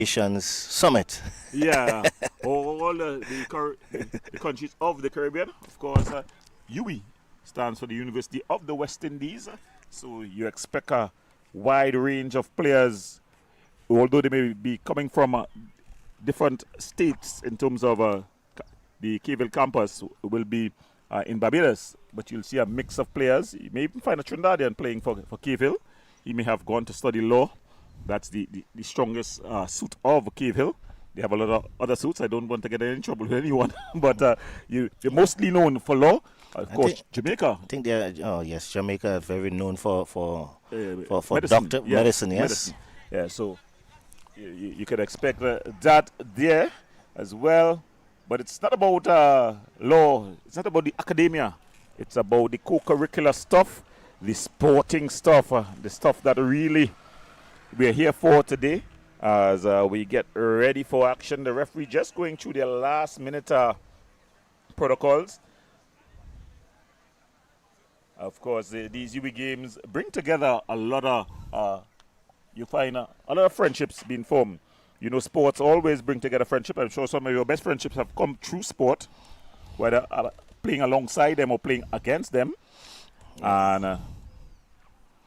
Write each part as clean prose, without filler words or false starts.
Nations Summit. Yeah, all the countries of the Caribbean. Of course, UWI stands for the University of the West Indies. So you expect a wide range of players, although they may be coming from different states in terms of the Keville campus will be in Barbados, but you'll see a mix of players. You may even find a Trinidadian playing for Keville. He may have gone to study law. That's the strongest suit of Cave. They have a lot of other suits. I don't want to get in trouble with anyone, but they're mostly known for law. Of course, Jamaica. I think they're, oh yes, Jamaica is very known for medicine. doctor Yeah, medicine, yes. medicine. Yeah, so you can expect that there as well. But it's not about law. It's not about the academia. It's about the co-curricular stuff, the sporting stuff, the stuff that really we're here for today as we get ready for action. The referee just going through their last minute protocols. Of course, these UWI games bring together a lot of, you find a lot of friendships being formed. You know, sports always bring together friendship. I'm sure some of your best friendships have come through sport, whether playing alongside them or playing against them. And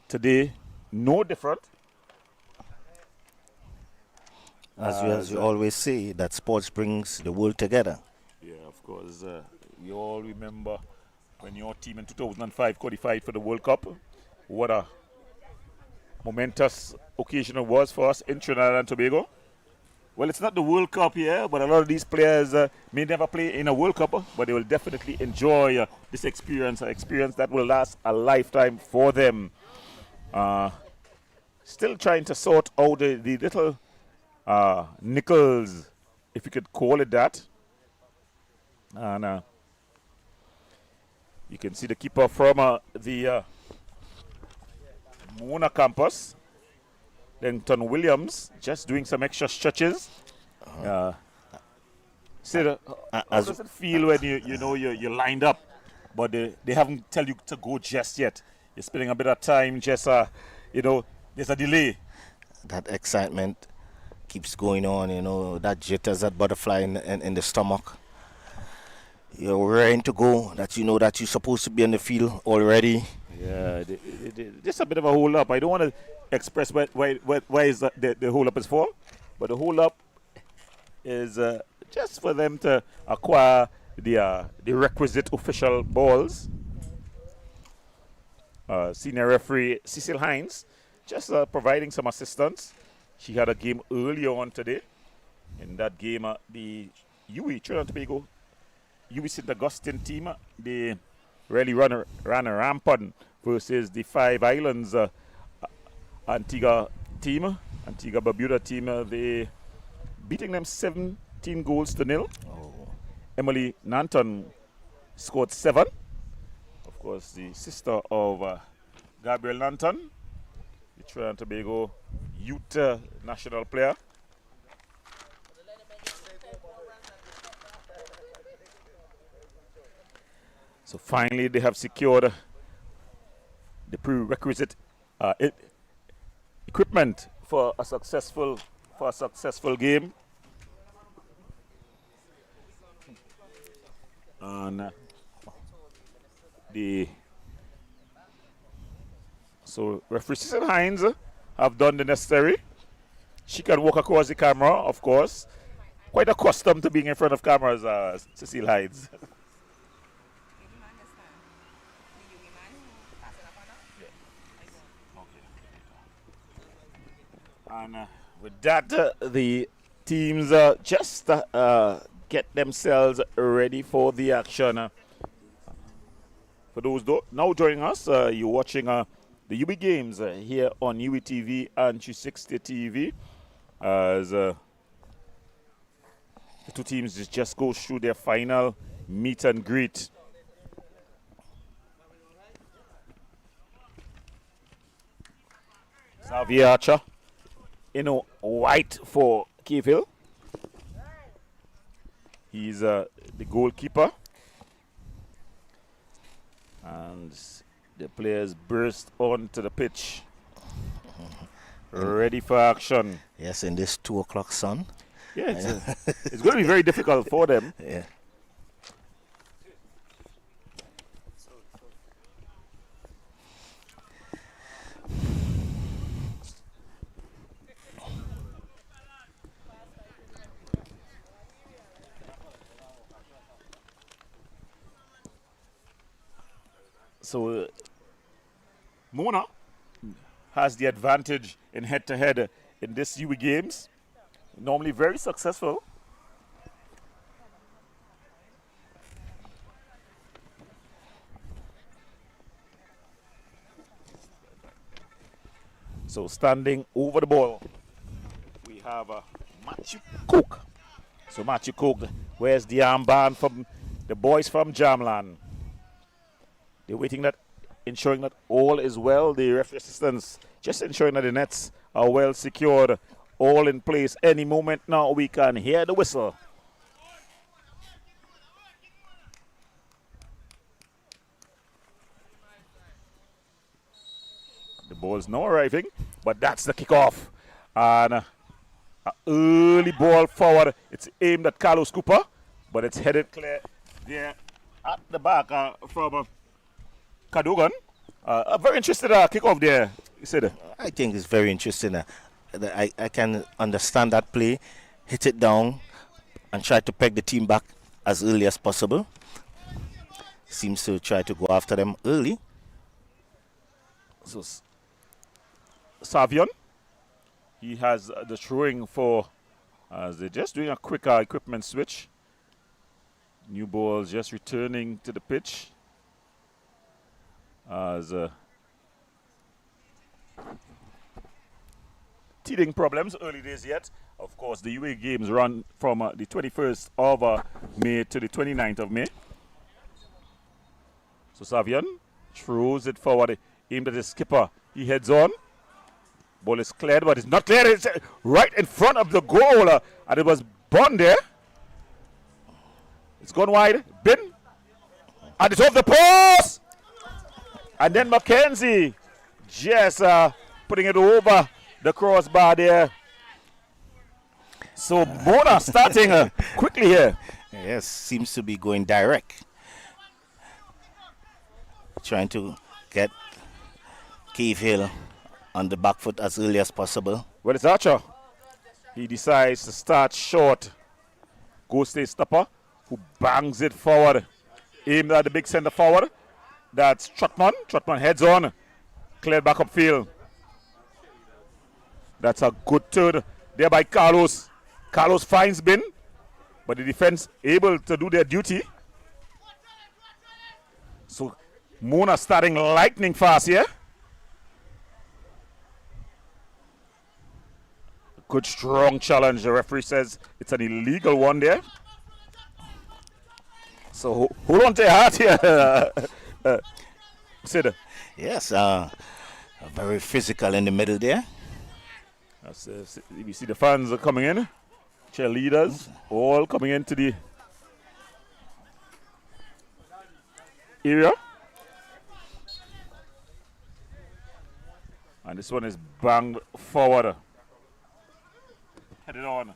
today, no different. As we always say, that sports brings the world together. Yeah, of course. We all remember when your team in 2005 qualified for the World Cup. What a momentous occasion it was for us in Trinidad and Tobago. Well, it's not the World Cup here, but a lot of these players may never play in a World Cup, but they will definitely enjoy this experience, an experience that will last a lifetime for them. Still trying to sort out the little nickels, if you could call it that. And you can see the keeper from the Mona campus, Lenton Williams, just doing some extra stretches. How does it feel when you're lined up, but they haven't tell you to go just yet? You're spending a bit of time just, there's a delay. That excitement keeps going on, that jitters, that butterfly in the stomach. You're raring to go, that you know that you're supposed to be in the field already. Yeah, just a bit of a hold up. I don't want to express why is the hold up is for, but the hold up is just for them to acquire the requisite official balls. Senior referee Cecil Hines just providing some assistance. She had a game earlier on today. In that game, the UWI Trinidad and Tobago UWI St. Augustine team, they really ran a rampant versus the Five Islands Antigua Barbuda team. They beating them 17 goals to nil. Oh. Emily Nanton scored 7. Of course, the sister of Gabriel Nanton, the Trinidad and Tobago youth national player. So finally, they have secured the prerequisite equipment for a successful game. And so referee Cecil Hines have done the necessary. She can walk across the camera, of course. Quite accustomed to being in front of cameras, Cecil Hines. And with that, the teams just get themselves ready for the action. For those now joining us, you're watching the UWI games here on UWITV and 360 TV. As the two teams just go through their final meet and greet. Xavier Archer white for Keville. He's the goalkeeper. And the players burst onto the pitch. ready for action. Yes, in this 2 o'clock sun. Yeah, it's going to be very difficult for them. Yeah. So Mona has the advantage in head-to-head in this UWI games. Normally very successful. So standing over the ball, we have Matthew Cook. So Matthew Cook wears the armband from the boys from Jamland. They're waiting that, ensuring that all is well. The referee assistants just ensuring that the nets are well secured, all in place. Any moment now we can hear the whistle. The ball's now arriving, but that's the kickoff. And an early ball forward. It's aimed at Carlos Cooper, but it's headed clear there at the back from Cadogan. A very interesting kickoff there, you said. I think it's very interesting. I can understand that play. Hit it down and try to peg the team back as early as possible. Seems to try to go after them early. So Savion, he has the throwing for, as they're just doing a quick equipment switch. New balls just returning to the pitch. As teething problems, early days yet. Of course, the UWI games run from the 21st of May to the 29th of May. So Savion throws it forward, aimed at the skipper. He heads on. Ball is cleared, but it's not cleared. It's right in front of the goal, and it was Bond there. It's gone wide. Bin, and it's off the post. And then Mackenzie just putting it over the crossbar there. So Mona starting quickly here. Yes, seems to be going direct. Trying to get Cave Hill on the back foot as early as possible. Well, it's Archer. He decides to start short. Goes to his stopper, who bangs it forward. Aimed at the big center forward. That's Trotman. Trotman heads on. Cleared back upfield. That's a good turn there by Carlos. Carlos finds Bin, but the defense able to do their duty. So Mona starting lightning fast here. Good strong challenge. The referee says it's an illegal one there. So hold on to your heart here. Sid. Yes, very physical in the middle there. You see the fans are coming in. Cheerleaders all coming into the area. And this one is banged forward. Headed on.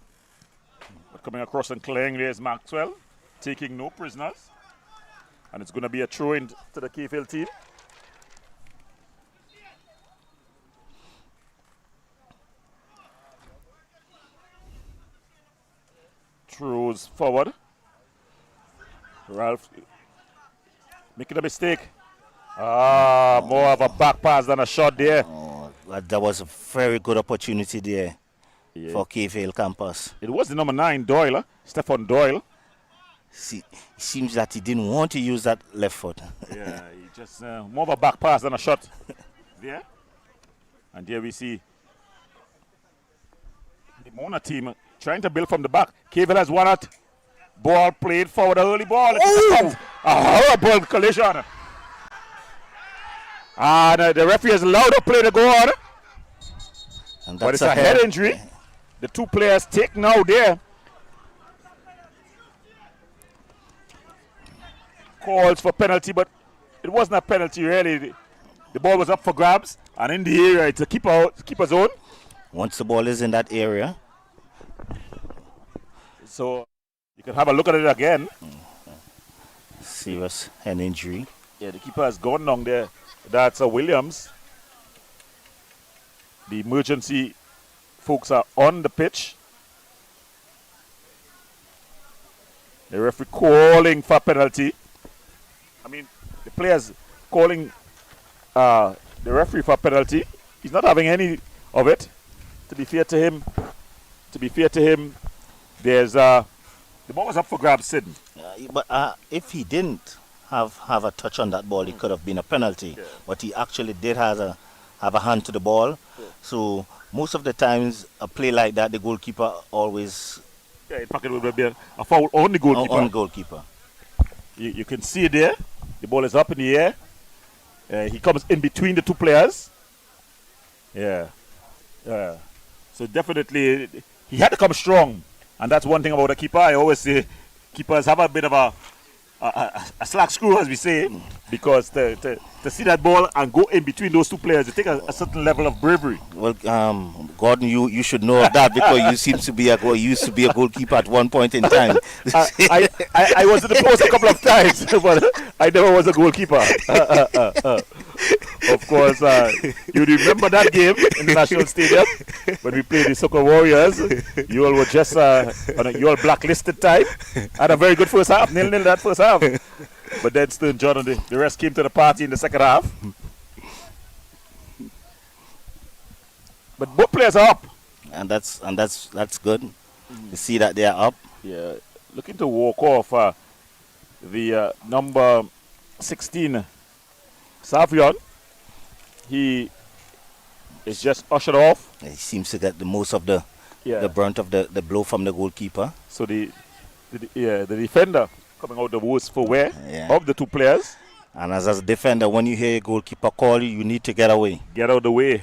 But coming across and clearing there is Maxwell, taking no prisoners. And it's going to be a throw in to the KFL team. Throws forward. Ralph making a mistake. More of a back pass than a shot there. Oh, that was a very good opportunity there for KFL campus. It was the number 9, Doyle, Stefan Doyle. See, it seems that he didn't want to use that left foot. Yeah, he just more of a back pass than a shot there. And here we see the Mona team trying to build from the back. KFL has won it. Ball played forward, early ball. A horrible collision. And the referee has allowed the play to go on. But it's a head injury. The two players take now there. Calls for penalty, but it wasn't a penalty really. The ball was up for grabs, and in the area it's a keeper zone. Once the ball is in that area, So you can have a look at it again. serious hand injury. Yeah, the keeper has gone down there. That's Williams. The emergency folks are on the pitch. The referee calling for penalty. I mean, the players calling the referee for penalty. He's not having any of it. To be fair to him, there's the ball was up for grabs, Sid. But if he didn't have a touch on that ball, it could have been a penalty. Yeah. But he actually did have a hand to the ball. Yeah. So most of the times, a play like that, the goalkeeper always Yeah, in fact, it would be a foul on the goalkeeper. on goalkeeper. You can see it there. The ball is up in the air. He comes in between the two players. Yeah. So definitely, he had to come strong. And that's one thing about a keeper. I always say keepers have a bit of a slack screw, as we say, because to see that ball and go in between those two players, it takes a certain level of bravery. Well, Gordon, you should know of that because you used to be a goalkeeper at one point in time. I was in the post a couple of times, but I never was a goalkeeper. Of course, you remember that game in the National Stadium when we played the Soccer Warriors. You all were just you all blacklisted type. Had a very good first half, 0-0 that first half. But then Stern John and the rest came to the party in the second half. But both players are up. And that's good to see that they are up. Yeah, looking to walk off the number 16, Savion. He is just ushered off. He seems to get the most of the Yeah. brunt of the blow from the goalkeeper. So the defender coming out the worst for wear Yeah. of the two players. And as a defender, when you hear a goalkeeper call you, you need to get away. Get out of the way.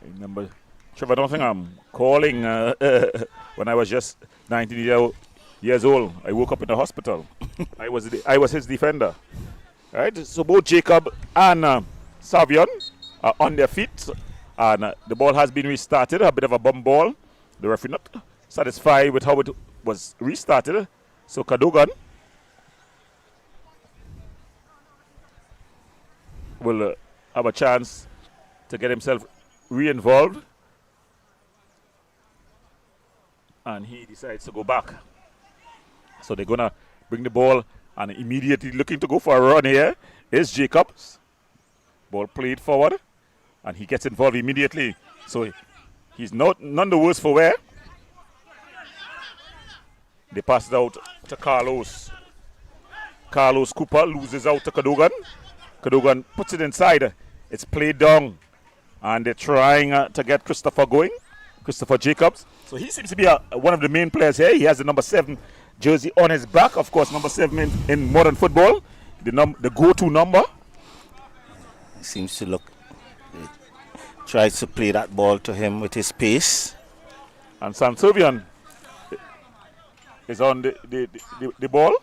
I remember Trevor Nottingham calling when I was just 19 years old. I woke up in the hospital. I was his defender. Right. So both Jacob and Savion are on their feet, and the ball has been restarted. A bit of a bum ball. The referee not satisfied with how it was restarted. So Cadogan will have a chance to get himself re-involved, and he decides to go back. So they're gonna bring the ball, and immediately looking to go for a run here is Jacobs. Ball played forward, and he gets involved immediately. So he's none the worse for wear. They pass it out to Carlos. Carlos Cooper loses out to Cadogan. Cadogan puts it inside. It's played down, and they're trying to get Christopher going. Christopher Jacobs. So he seems to be one of the main players here. He has the number 7 jersey on his back. Of course, number 7 in modern football, the go-to number. Seems to look, tries to play that ball to him with his pace. And Sansovian is on the ball.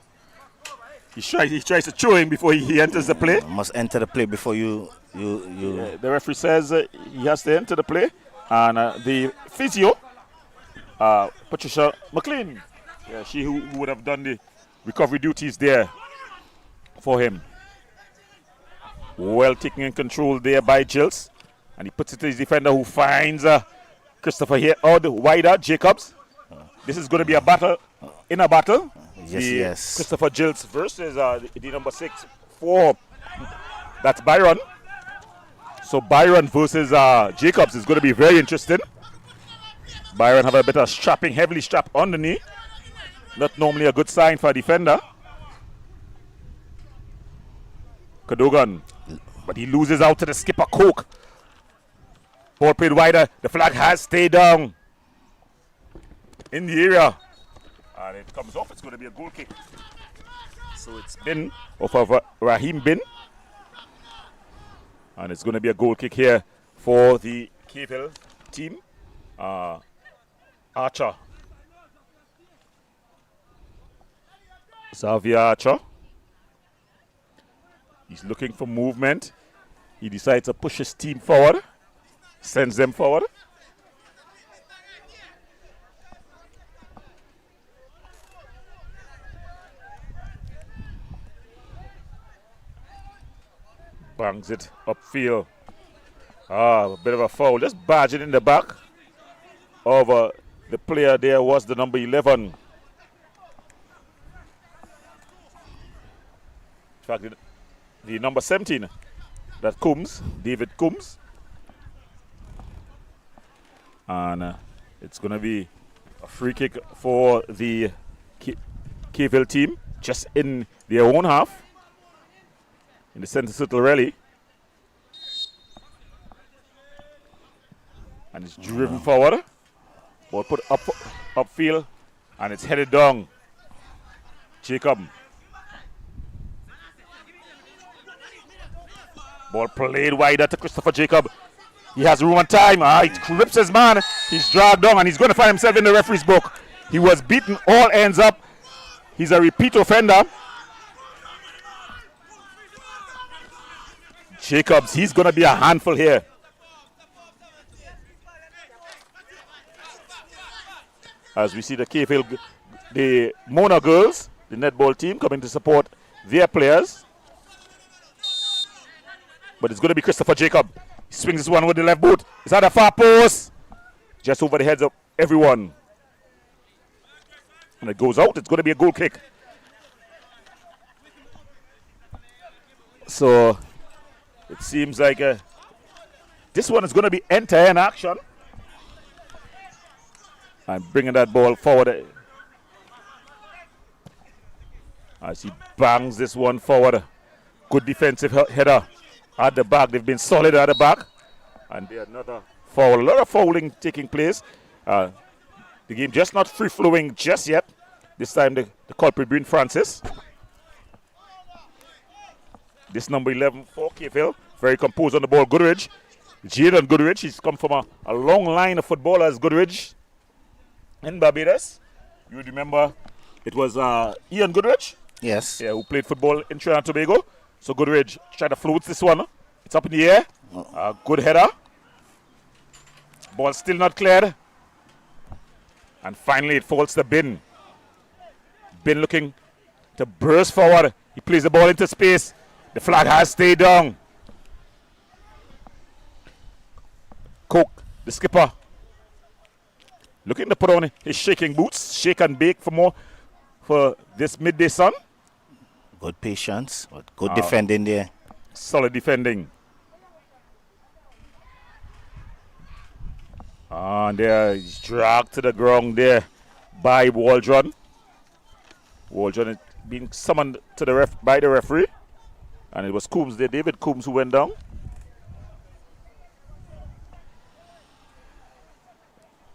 He tries to throw him before he enters the play. Must enter the play before you. The referee says he has to enter the play. And the physio, Patricia McLean, she who would have done the recovery duties there for him. Well taken in control there by Gilles. And he puts it to his defender who finds Christopher here. Oh, the wider Jacobs. This is going to be a battle in a battle. Yes. Christopher Gilles versus the number 6 for that's Byron. So Byron versus Jacobs is going to be very interesting. Byron have a bit of strapping, heavily strapped on the knee. Not normally a good sign for a defender. Cadogan, but he loses out to the skipper Coke. Ball played wider. The flag has stayed down in the area. And it comes off. It's going to be a goal kick. So it's Bin off of Raheem Bin. And it's going to be a goal kick here for the KVL team. Archer. Xavier Archer. He's looking for movement. He decides to push his team forward. Sends them forward. Bangs it upfield. A bit of a foul. Just barging in the back of the player there was the number 11. In fact, the number 17, that Coombs, David Coombs. And it's going to be a free kick for the Kayville team, just in their own half, in the center circle rally. And it's driven forward. Ball put upfield, and it's headed down. Jacob. Ball played wider to Christopher Jacob. He has room and time. He grips his man. He's dragged down, and he's going to find himself in the referee's book. He was beaten all ends up. He's a repeat offender. Jacobs, he's going to be a handful here. As we see the Kayville, the Mona girls, the netball team, coming to support their players. But it's going to be Christopher Jacob. He swings this one with the left boot. It's at the far post. Just over the heads of everyone. And it goes out. It's going to be a goal kick. So it seems like this one is going to be enter in action. And bringing that ball forward. As he bangs this one forward. Good defensive header at the back. They've been solid at the back. And there's another foul. A lot of fouling taking place. The game just not free-flowing just yet. This time the culprit being Francis. This number 11 for Kayville. Very composed on the ball. Goodrich. Jaden Goodrich. He's come from a long line of footballers. Goodrich in Barbados. You would remember it was Ian Goodrich. Yes. Yeah, who played football in Trinidad and Tobago. So Goodrich tried to float this one. It's up in the air. Good header. Ball still not cleared. And finally it falls to Bin. Bin looking to burst forward. He plays the ball into space. The flag has stayed down. Coke, the skipper, looking to put on his shaking boots. Shake and bake for more for this midday sun. Good patience, but good defending there. Solid defending. And there he's dragged to the ground there by Waldron. Waldron is being summoned to the by the referee. And it was Coombs there, David Coombs, who went down.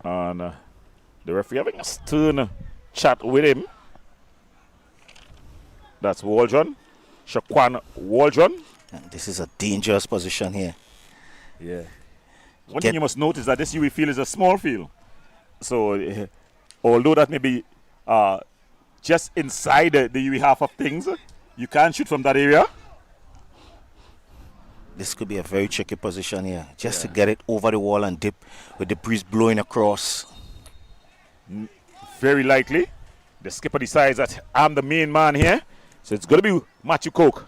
And the referee having a stern chat with him. That's Waldron, Shaquan Waldron. And this is a dangerous position here. Yeah. One thing you must notice is that this UWI field is a small field. So, although that may be just inside the UWI half of things, you can't shoot from that area. This could be a very tricky position here. Just to get it over the wall and dip with the breeze blowing across. Very likely. The skipper decides that I'm the main man here. So it's going to be Matthew Coke.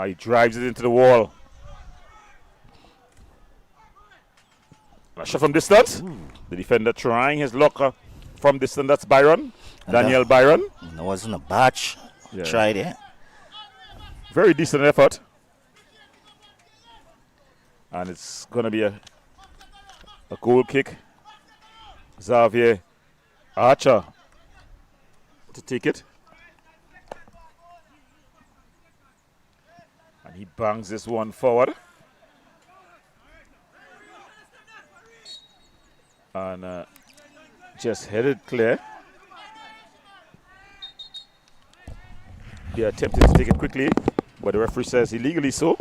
He drives it into the wall. A shot from distance. The defender trying his luck from distance. That's Byron. Daniel Byron. That wasn't a batch. Tried it. Very decent effort. And it's going to be a goal kick. Xavier Archer to take it. And he bangs this one forward. And just headed clear. He attempted to take it quickly, but the referee says illegally so.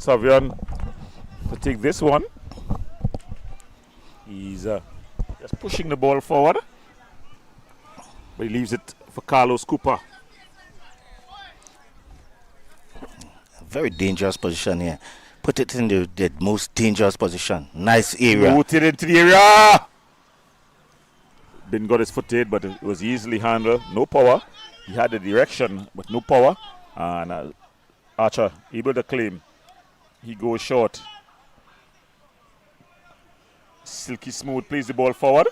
Savion to take this one. He's just pushing the ball forward. But he leaves it for Carlos Cooper. Very dangerous position here. Put it in the most dangerous position. Nice area. Put it into the area. Didn't got his foot in, but it was easily handled. No power. He had the direction, but no power. And Archer able to claim. He goes short. Silky Smooth plays the ball forward.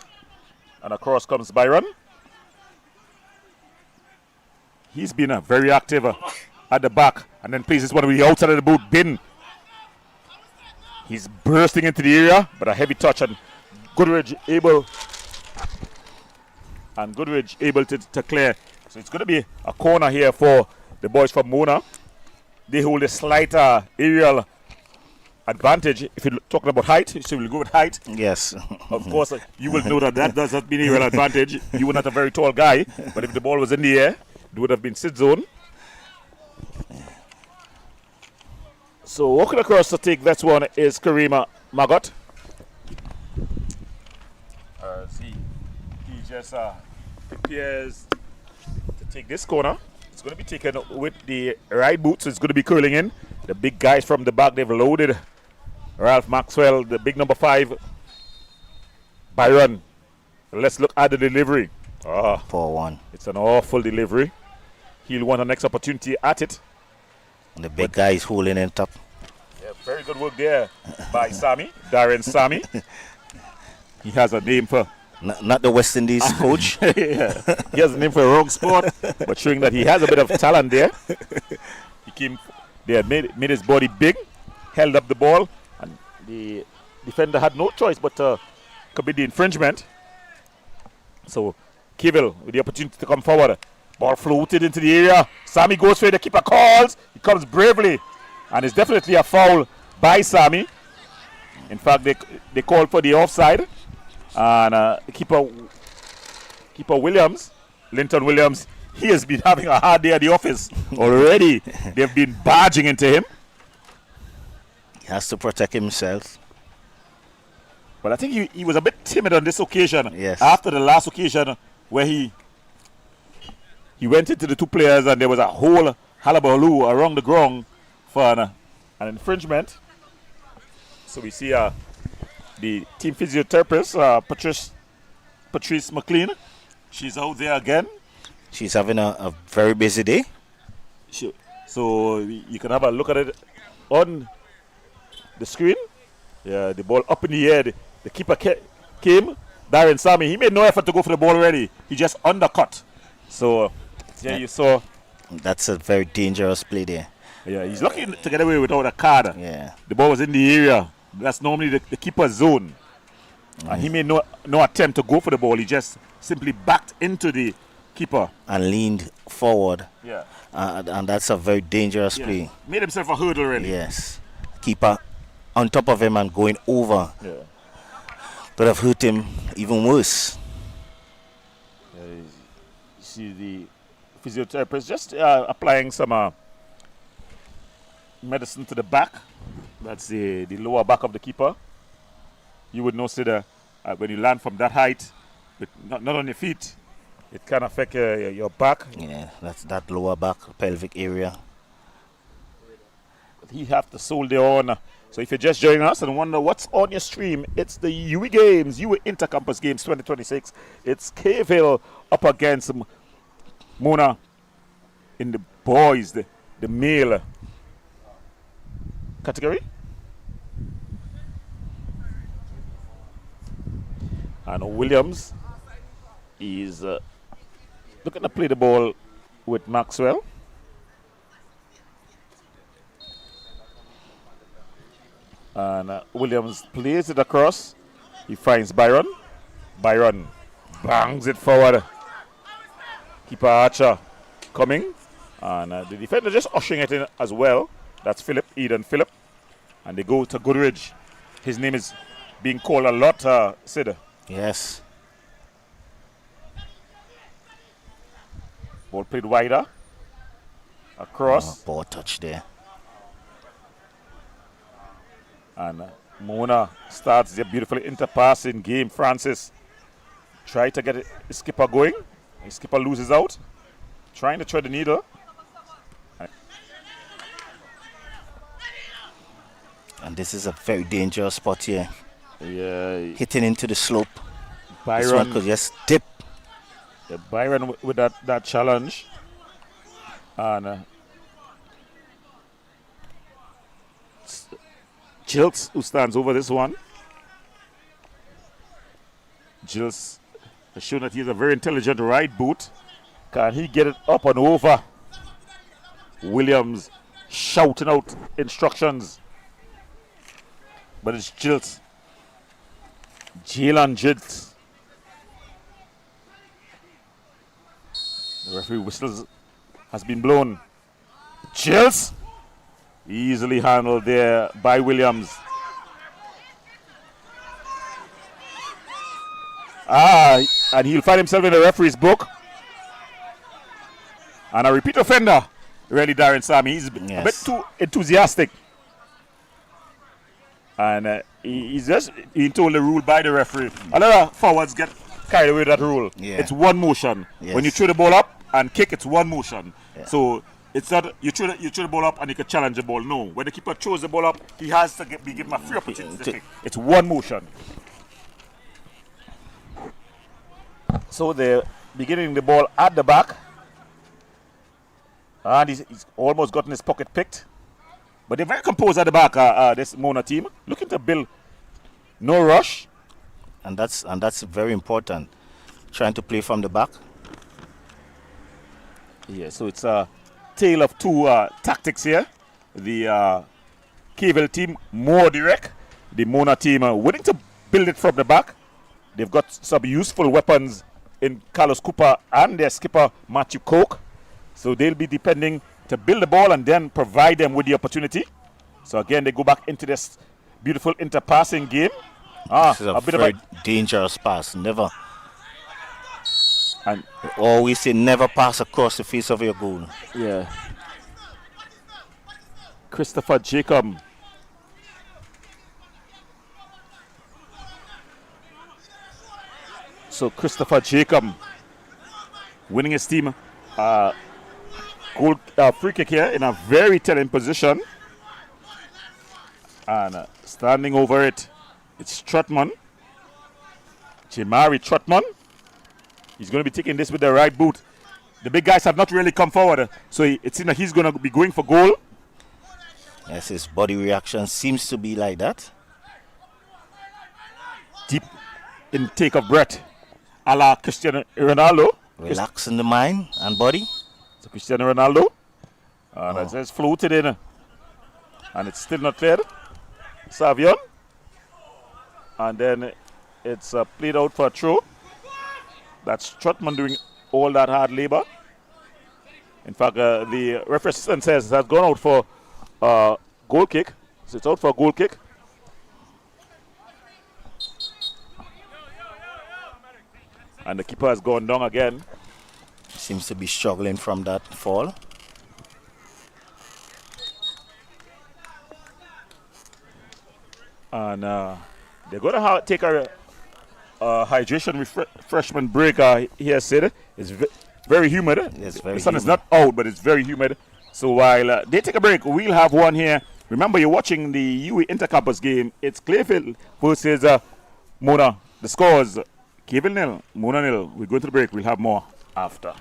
And across comes Byron. He's been very active at the back. And then plays this one with the outside of the boot bin. He's bursting into the area, but a heavy touch, and Goodridge able to clear. So it's going to be a corner here for the boys from Mona. They hold a slight aerial advantage. If you're talking about height, so we'll go with height. Yes. Of course, you will know that does not mean aerial advantage. You were not a very tall guy, but if the ball was in the air, it would have been sit zone. So walking across to take that one is Karima Magot. He just prepares to take this corner. It's going to be taken with the right boot, so it's going to be curling in. The big guys from the back, they've loaded Ralph Maxwell, the big number 5, Byron. Let's look at the delivery. 4-1. It's an awful delivery. He'll want the next opportunity at it. And the big guy is holding it up. Yeah, very good work there by Sammy, Darren Sammy. He has a name for... Not the West Indies coach. Yeah. He has a name for a wrong sport, but showing that he has a bit of talent there. He came there, made his body big, held up the ball, and the defender had no choice but to commit the infringement. So, Kivel with the opportunity to come forward. Ball floated into the area. Sammy goes for it. The keeper calls. He comes bravely. And it's definitely a foul by Sammy. In fact, they called for the offside. And keeper Williams, Linton Williams, he has been having a hard day at the office already. They've been barging into him. He has to protect himself. But I think he was a bit timid on this occasion. Yes. After the last occasion where he went into the two players and there was a whole hullabaloo around the ground for an infringement. So we see the team physiotherapist, Patrice McLean. She's out there again. She's having a very busy day. So you can have a look at it on the screen. Yeah, the ball up in the air. The keeper came. Darren Sammy, he made no effort to go for the ball already. He just undercut. So, yeah, you saw. That's a very dangerous play there. Yeah, he's lucky to get away without a card. Yeah. The ball was in the area. That's normally the keeper's zone. And he made no attempt to go for the ball. He just simply backed into the keeper. And leaned forward. Yeah. And that's a very dangerous play. Made himself a hurdle already. Yes. Keeper on top of him and going over. Yeah. Could have hurt him even worse. You see the physiotherapist just applying some medicine to the back. That's the lower back of the keeper. You would notice that when you land from that height, but not on your feet, it can affect your back. Yeah, that's that lower back, pelvic area. But he have to soldier on. So if you're just joining us and wonder what's on your stream, it's the UWI Games, UWI Intercampus Games 2026. It's Cave Hill up against Mona in the boys, the male category. And Williams is looking to play the ball with Maxwell. And Williams plays it across. He finds Byron. Byron bangs it forward. Keeper Archer coming. And the defender just ushering it in as well. That's Eden Phillip. And they go to Goodridge. His name is being called a lot, Sid. Yes. Ball played wider. Across. Poor touch there. And Mona starts the beautiful interpassing game. Francis try to get the skipper going. The skipper loses out. Trying to thread the needle. And this is a very dangerous spot here. Yeah, Hitting into the slope. This one Byron. could just dip. Yeah, Byron with that challenge. And Jilts, who stands over this one. Jilts has shown that he's a very intelligent right boot. Can he get it up and over? Williams shouting out instructions. But it's Jilts. Jalen Jilts. The referee whistles has been blown. Jilts easily handled there by Williams. And he'll find himself in the referee's book. And a repeat offender, really, Darren Sammy. He's a bit too enthusiastic. And he's just being told the rule by the referee. A lot of forwards get carried away with that rule. Yeah. It's one motion. Yes. When you throw the ball up and kick, it's one motion. Yeah. So it's not you throw the ball up and you can challenge the ball. No, when the keeper throws the ball up, he has to be given a free opportunity to kick. It's one motion. So they're beginning the ball at the back. And he's almost gotten his pocket picked. But they're very composed at the back, this Mona team. Looking to build no rush. And that's very important. Trying to play from the back. Yeah, so it's a tale of two tactics here. The Cavell team more direct. The Mona team willing to build it from the back. They've got some useful weapons in Carlos Cooper and their skipper Matthew Coke. So they'll be depending to build the ball and then provide them with the opportunity. So again, they go back into this beautiful interpassing game. This is a very dangerous pass. Never. And always say never pass across the face of your goal. Yeah. Christopher Jacob. So Christopher Jacob winning his team free kick here in a very telling position. And standing over it, it's Trotman. Chimari Trotman. He's going to be taking this with the right boot. The big guys have not really come forward, so it seems like he's going to be going for goal. Yes, his body reaction seems to be like that. Deep intake of breath, a la Cristiano Ronaldo. Relaxing the mind and body. So Cristiano Ronaldo. And it says floated in. And it's still not cleared. Savion. And then it's played out for a throw. That's Trotman doing all that hard labor. In fact, the referee assistant says it has gone out for goal kick. So it's out for a goal kick. And the keeper has gone down again. Seems to be struggling from that fall. And they're going to take a hydration refreshment break here, Sid. It's very humid. The sun is not out, but it's very humid. So while they take a break, we'll have one here. Remember, you're watching the UWI Intercampus game. It's Clayfield versus Mona. The scores, Cavell 0, Mona 0. We're going to the break. We'll have more after.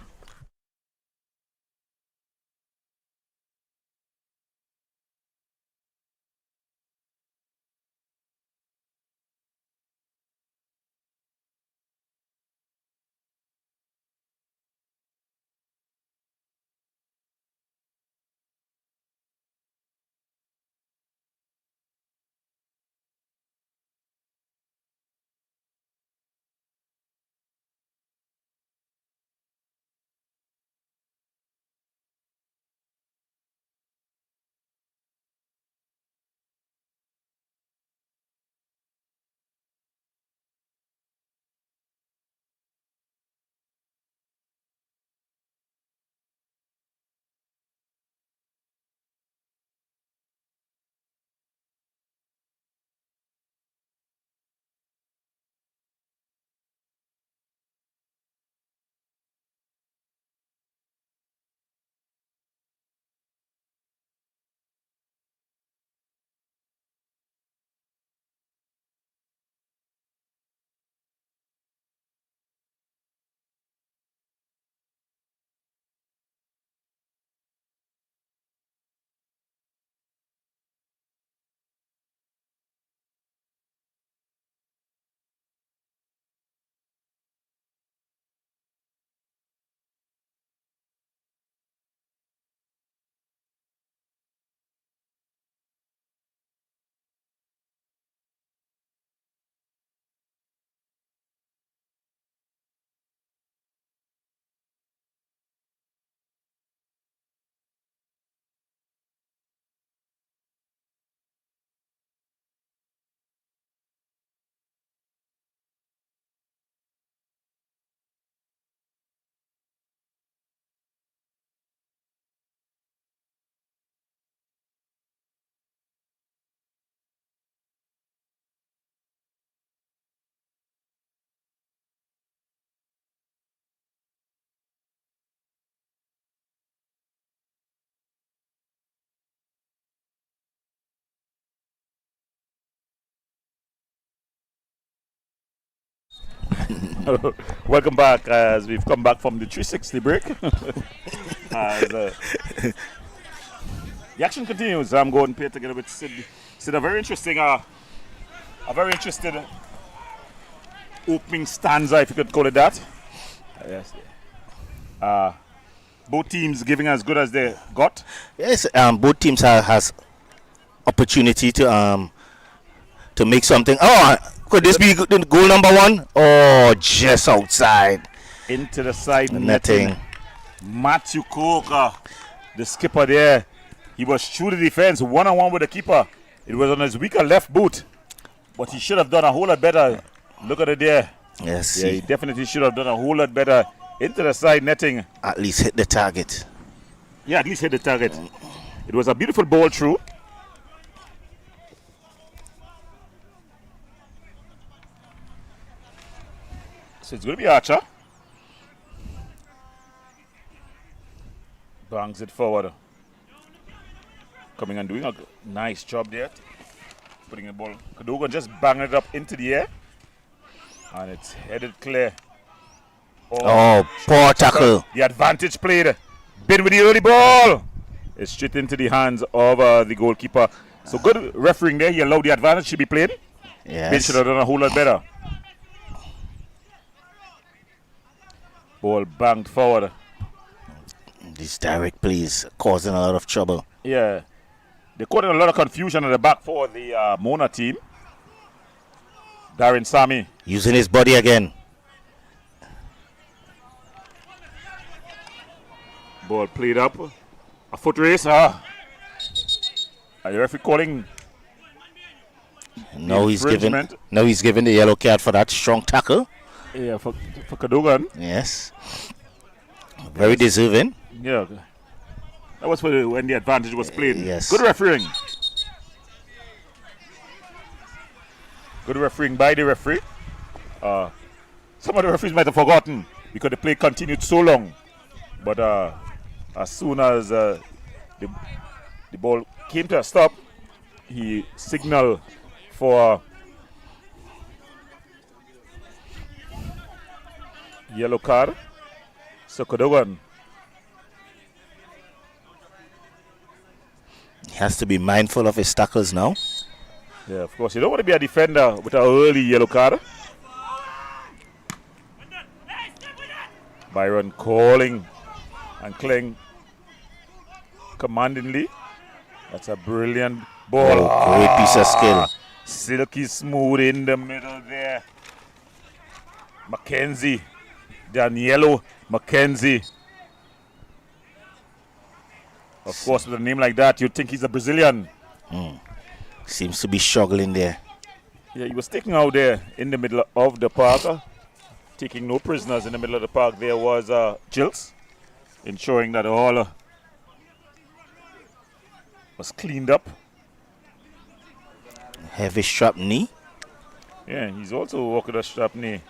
Welcome back as we've come back from the 360 break. As, the action continues. I'm going to play together with Sid. Sid, a very interesting opening stanza, if you could call it that. Yes. Both teams giving as good as they got. Yes, both teams has opportunity to make something. Oh, could this be goal number 1? Oh, just outside. Into the side Netting. Matthew Coker, the skipper there. He was through the defense, one-on-one with the keeper. It was on his weaker left boot. But he should have done a whole lot better. Look at it there. Yes. Yeah, he definitely should have done a whole lot better. Into the side netting. At least hit the target. Yeah, at least hit the target. It was a beautiful ball through. So it's going to be Archer. Bangs it forward. Coming and doing a nice job there. Putting the ball. Cadogan just banging it up into the air. And it's headed clear. Oh, poor tackle. The advantage played. Been with the early ball. It's straight into the hands of the goalkeeper. So good refereeing there. He allowed the advantage to be played. Yes. Ben should have done a whole lot better. Ball banged forward. These direct plays causing a lot of trouble. Yeah. They caused a lot of confusion at the back for the Mona team. Darren Sami. Using his body again. Ball played up. A foot race. Are the referee calling? Now he's given the yellow card for that strong tackle. Yeah, for Cadogan. Yes. Very deserving. Yeah. That was for when the advantage was played. Yes. Good refereeing. Good refereeing by the referee. Some of the referees might have forgotten because the play continued so long. But as soon as the ball came to a stop, he signaled for yellow card. So Cadogan. He has to be mindful of his tackles now. Yeah, of course. You don't want to be a defender with an early yellow card. Byron calling and Kling commandingly. That's a brilliant ball. Oh, great piece of skill. Silky smooth in the middle there. Mackenzie. Danielo Mackenzie. Of course, with a name like that, you'd think he's a Brazilian. Seems to be struggling there. Yeah, he was taken out there in the middle of the park. Taking no prisoners in the middle of the park. There was Jills, ensuring that all was cleaned up. Heavy strap knee. Yeah, he's also walking a strap knee.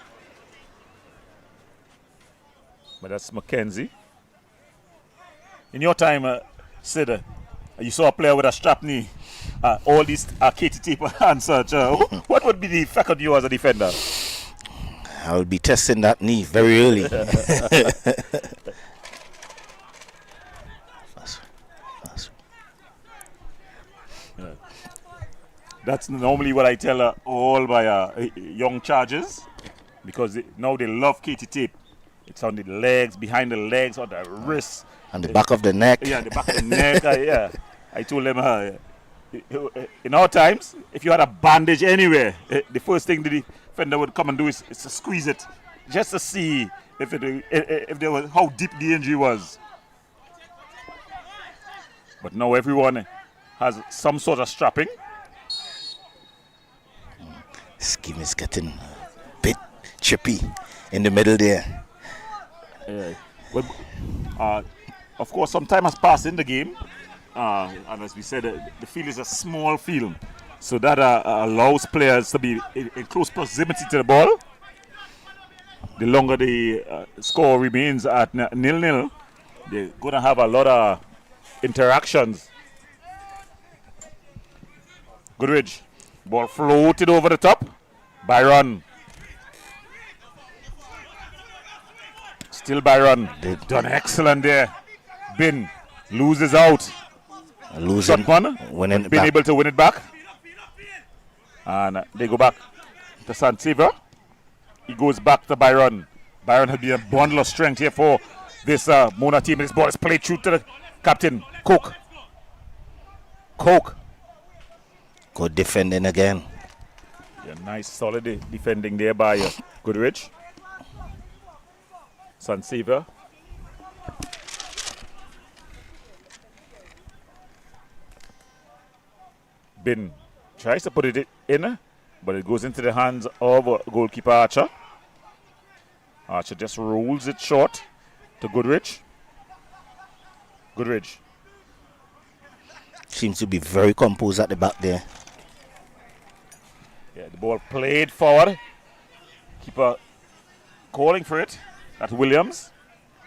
But that's Mackenzie. In your time, Sid, you saw a player with a strap knee. All these Katie tape and such. What would be the effect on you as a defender? I will be testing that knee very early. Yeah. That's normally what I tell all my young chargers, because now they love Katie tape. It's on the legs, behind the legs, on the wrists. On the back of the neck. Yeah, the back of the neck. Yeah. I told them, in our times, if you had a bandage anywhere, the first thing the defender would come and do is to squeeze it, just to see if there was how deep the injury was. But now everyone has some sort of strapping. Scheme is getting a bit chippy in the middle there. Well, of course, some time has passed in the game. And as we said, the field is a small field. So that allows players to be in close proximity to the ball. The longer the score remains at 0-0, they're going to have a lot of interactions. Goodrich. Ball floated over the top. Byron. Still Byron. Did- Done excellent there. Bin loses out. Losing, Shot one. winning Been back. able to win it back. And they go back to Santiva. He goes back to Byron. Byron has been a bundle of strength here for this Mona team. This ball is played through to the captain, Cook. Good defending again. Yeah, nice, solid defending there by Goodrich. Sansiva. Bin tries to put it in, but it goes into the hands of goalkeeper Archer. Archer just rolls it short to Goodrich. Goodrich. Seems to be very composed at the back there. Yeah, the ball played forward. Keeper calling for it. That's Williams.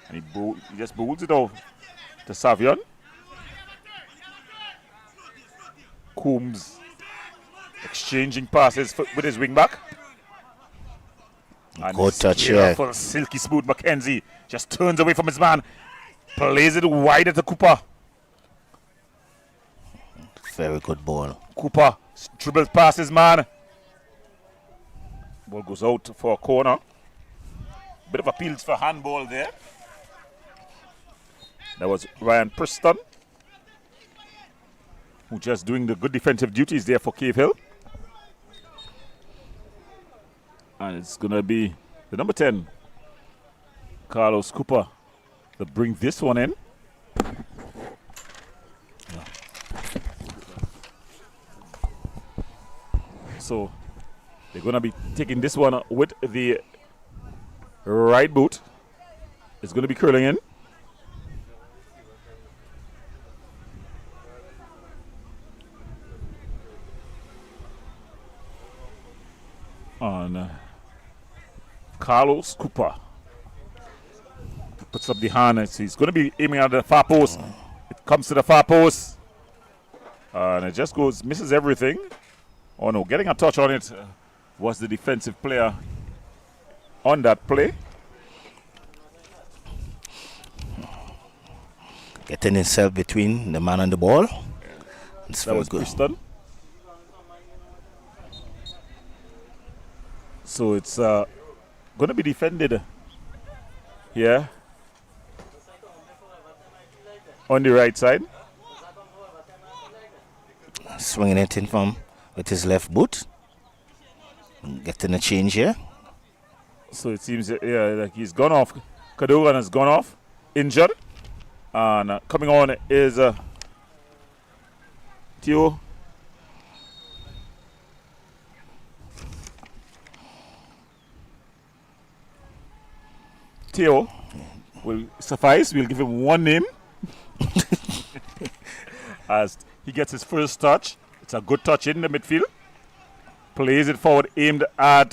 And he just bowls it off to Savion. Coombs exchanging passes with his wing back. And Good touch here. For silky smooth Mackenzie just turns away from his man, plays it wide at the Cooper. Very good ball. Cooper dribbles past his man. Ball goes out for a corner. Bit of appeals for handball there. That was Ryan Preston, who just doing the good defensive duties there for Cave Hill. And it's going to be the number 10, Carlos Cooper, to bring this one in. So they're going to be taking this one with the right boot. It's going to be curling in. On Carlos Cooper. Puts up the hand. He's going to be aiming at the far post. It comes to the far post. And it just goes, misses everything. Oh no, getting a touch on it was the defensive player on that play. Getting himself between the man and the ball. It's That very was good. Preston. So it's going to be defended here on the right side. Swinging it in from with his left boot. Getting a change here. So it seems like he's gone off. Cadogan has gone off, injured. And coming on is Theo. Theo will suffice. We'll give him one name as he gets his first touch. It's a good touch in the midfield. Plays it forward, aimed at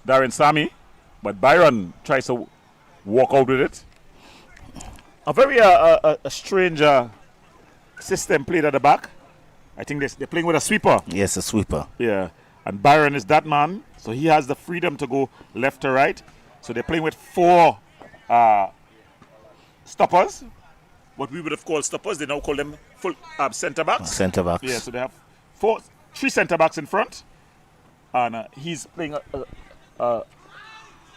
Darren Sammy, but Byron tries to walk out with it. A very a strange system played at the back. I think they're playing with a sweeper. Yes, a sweeper. Yeah, and Byron is that man, so he has the freedom to go left to right. So they're playing with four stoppers. What we would have called stoppers, they now call them full centre backs. Centre backs. Yeah, so they have three centre backs in front, and he's playing a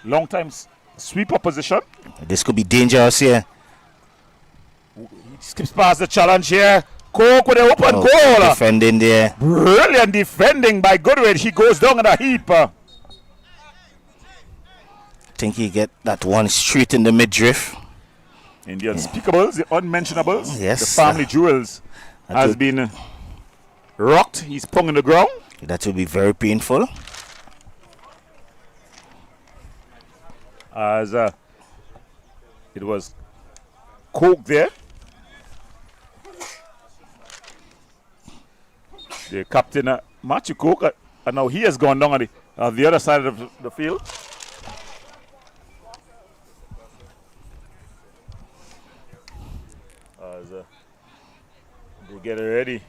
long time sweeper position. This could be dangerous here. He skips past the challenge here. Coke with an open goal. Defending there. Brilliant defending by Goodrich. He goes down in a heap. Think he get that one straight in the midriff. And the unspeakables, the unmentionables, Yes. the family jewels has been rocked. He's sprung on the ground. That will be very painful. As it was Coke there. The captain, Matthew Coke, and now he has gone down on the other side of the field. As they get ready.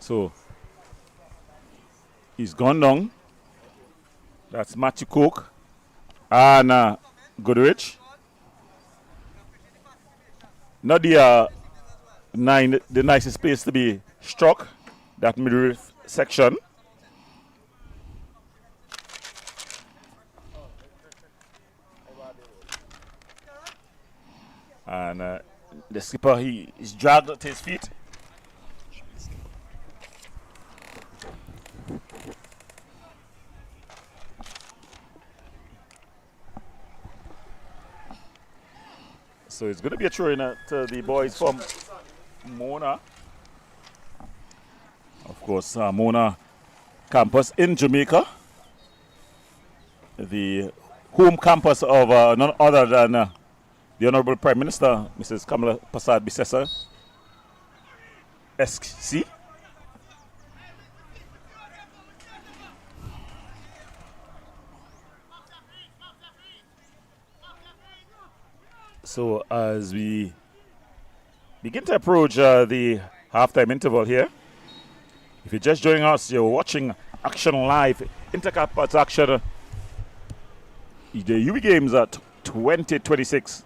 So he's gone down. That's Matthew Cook and Goodrich. Not the the nicest place to be struck, that middle section. And the skipper, he's dragged to his feet. So it's going to be a throw in to the boys from Mona. Of course, Mona campus in Jamaica. The home campus of none other than the Honorable Prime Minister, Mrs. Kamala Prasad Bissessa, SC. So as we begin to approach the halftime interval here, if you're just joining us, you're watching Action Live, Intercampus Action, the UWI Games at 2026.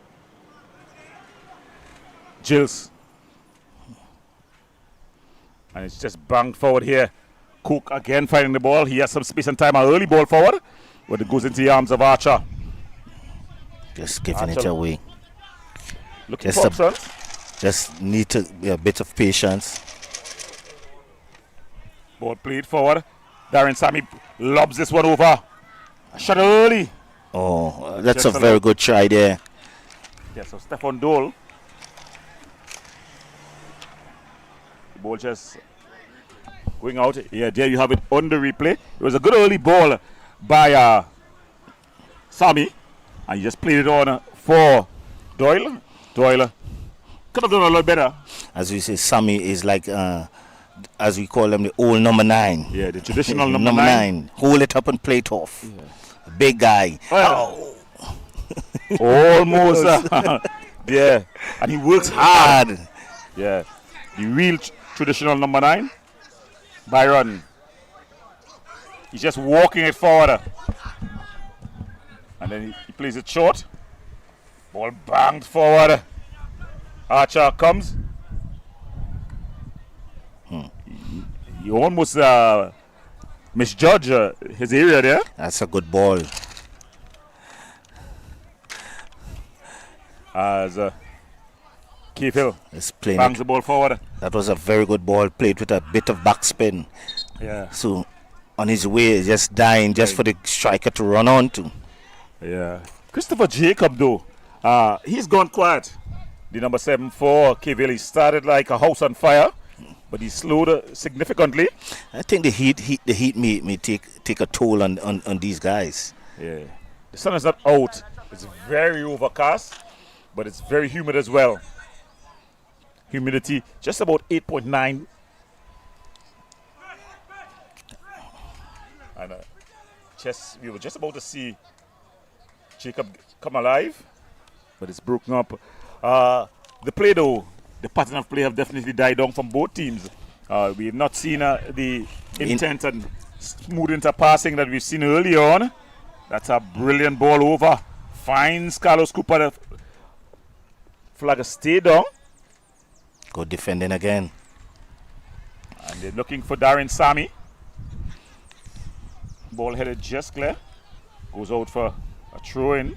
Jills. And it's just banged forward here. Cook again finding the ball. He has some space and time. An early ball forward, but it goes into the arms of Archer. Just giving it away. Looking for options. Just need a bit of patience. Ball played forward. Darren Sammy lobs this one over. Shot early. Oh, that's a very good try there. Yeah, so Stefan Dole. The ball just going out. Yeah, there you have it on the replay. It was a good early ball by Sammy. And he just played it on for Doyle. Doyle could have done a lot better. As we say, Sammy is like, as we call him, the old number 9. Yeah, the traditional number 9. Hold it up and play it off. Yeah. Big guy. Oh. Almost. Yeah. And he works hard. Yeah. The real traditional number 9. Byron. He's just walking it forward. And then he plays it short. Ball banged forward. Archer comes. He almost misjudged his area there. That's a good ball. As Keefill bangs the ball forward. That was a very good ball, played with a bit of backspin. Yeah. So on his way, just dying, just for the striker to run on to. Yeah. Christopher Jacob, though, he's gone quiet. The number 7 for Keefill, he started like a house on fire, but he slowed significantly. I think the heat may take a toll on these guys. Yeah. The sun is not out. It's very overcast, but it's very humid as well. Humidity just about 8.9. And we were just about to see Jacob come alive, but it's broken up. The play, though, the pattern of play have definitely died down from both teams. We have not seen the intent and smooth interpassing that we've seen early on. That's a brilliant ball over. Finds Carlos Cooper. The flag has stayed down. Good defending again. And they're looking for Darren Sammy. Ball headed just clear. Goes out for a throw-in.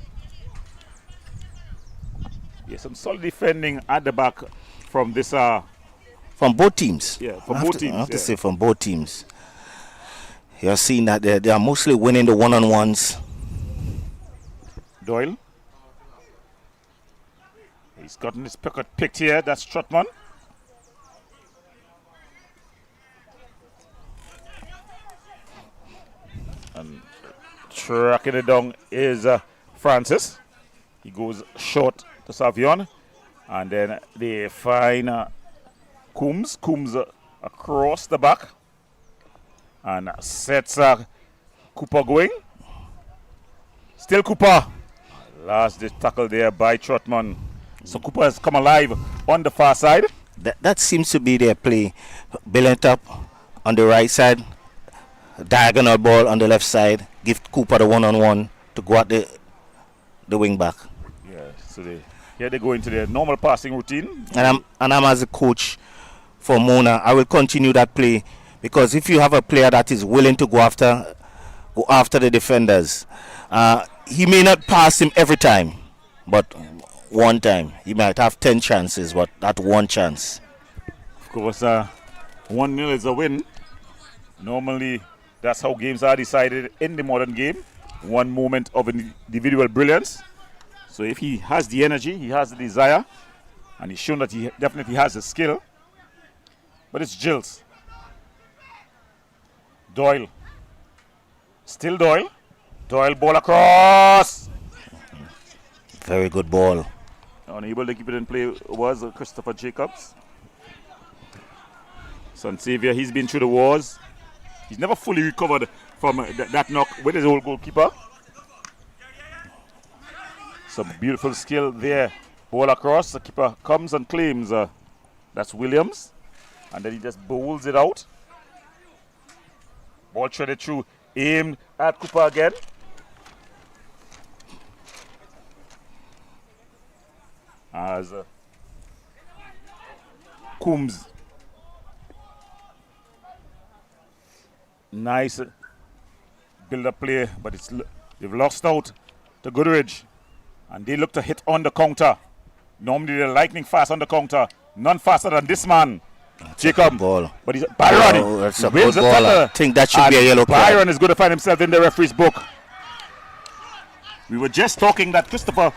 Yeah, some solid defending at the back from this. From both teams. Yeah, from both teams. I have to say from both teams. You're seeing that they are mostly winning the one-on-ones. Doyle. He's gotten his picked here. That's Trotman. And tracking it down is Francis. He goes short to Savion. And then they find Coombs. Coombs across the back. And sets Cooper going. Still Cooper. Last tackle there by Trotman. So Cooper has come alive on the far side. That seems to be their play. Building it up, on the right side, diagonal ball on the left side, give Cooper the one-on-one to go at the wing back. Yeah, so here they go into their normal passing routine. And I'm as a coach for Mona, I will continue that play, because if you have a player that is willing to go after the defenders, he may not pass him every time, but one time he might have 10 chances, but that one chance. Of course, 1-0 is a win. Normally, that's how games are decided in the modern game. One moment of individual brilliance. So if he has the energy, he has the desire, and he's shown that he definitely has the skill. But it's Gilles. Doyle. Still Doyle. Doyle, ball across. Very good ball. Unable to keep it in play was Christopher Jacobs. Son Xavier, he's been through the wars. He's never fully recovered from that knock with his old goalkeeper. Some beautiful skill there. Ball across. The keeper comes and claims. That's Williams. And then he just bowls it out. Ball threaded through. Aimed at Cooper again. As Coombs. Nice build-up play, but they've lost out to Goodridge. And they look to hit on the counter. Normally they're lightning fast on the counter. None faster than this man. Jacob. Ball. But he's Byron. Oh, that's a good ball. I think that should be a yellow card. Byron is going to find himself in the referee's book. We were just talking that Christopher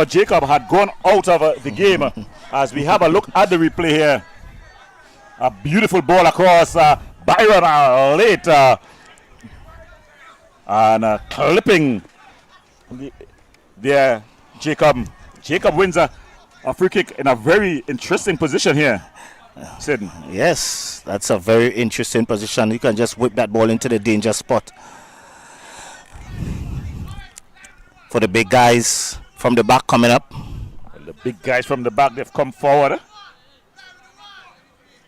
Jacob had gone out of the game. As we have a look at the replay here. A beautiful ball across. Byron late. And clipping there. Jacob wins a free kick in a very interesting position here. Sid. Yes, that's a very interesting position. You can just whip that ball into the danger spot. For the big guys from the back coming up. Well, the big guys from the back, they've come forward.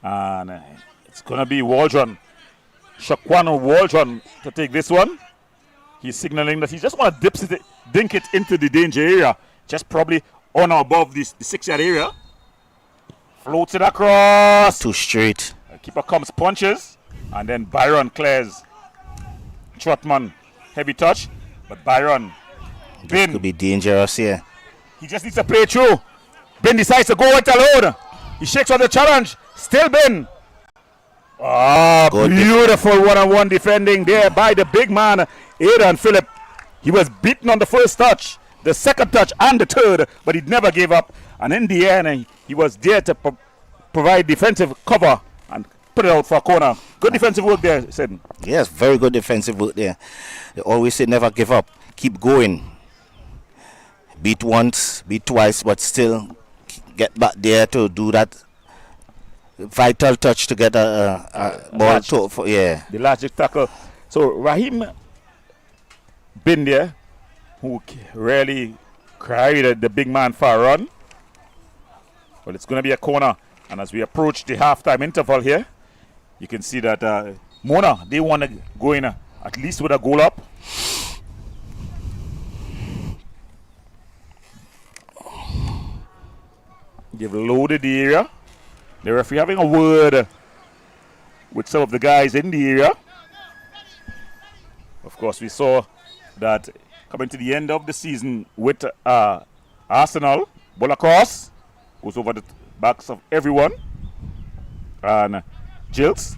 And it's going to be Waldron. Shaquano Waldron to take this one. He's signaling that he just want to dink it into the danger area. Just probably on or above the 6-yard area. Floats it across. Too straight. The keeper comes, punches. And then Byron clears. Trotman, heavy touch. But Byron. This could be dangerous here. He just needs to play through. Ben decides to go it alone. He shakes on the challenge. Still Ben. Beautiful one-on-one defending there by the big man, Aidan Phillip. He was beaten on the first touch, the second touch, and the third, but he never gave up. And in the end, he was there to provide defensive cover and put it out for a corner. Good defensive work there, Sid. Yes, very good defensive work there. They always say never give up. Keep going. Beat once, beat twice, but still get back there to do that vital touch to get a ball to, the logic tackle. So Raheem been there, who really cried the big man for a run. But it's going to be a corner. And as we approach the halftime interval here, you can see that Mona, they want to go in at least with a goal up. They've loaded the area. The referee having a word with some of the guys in the area. Of course, we saw that coming to the end of the season with Arsenal. Ball across. Goes over the backs of everyone. And Gilles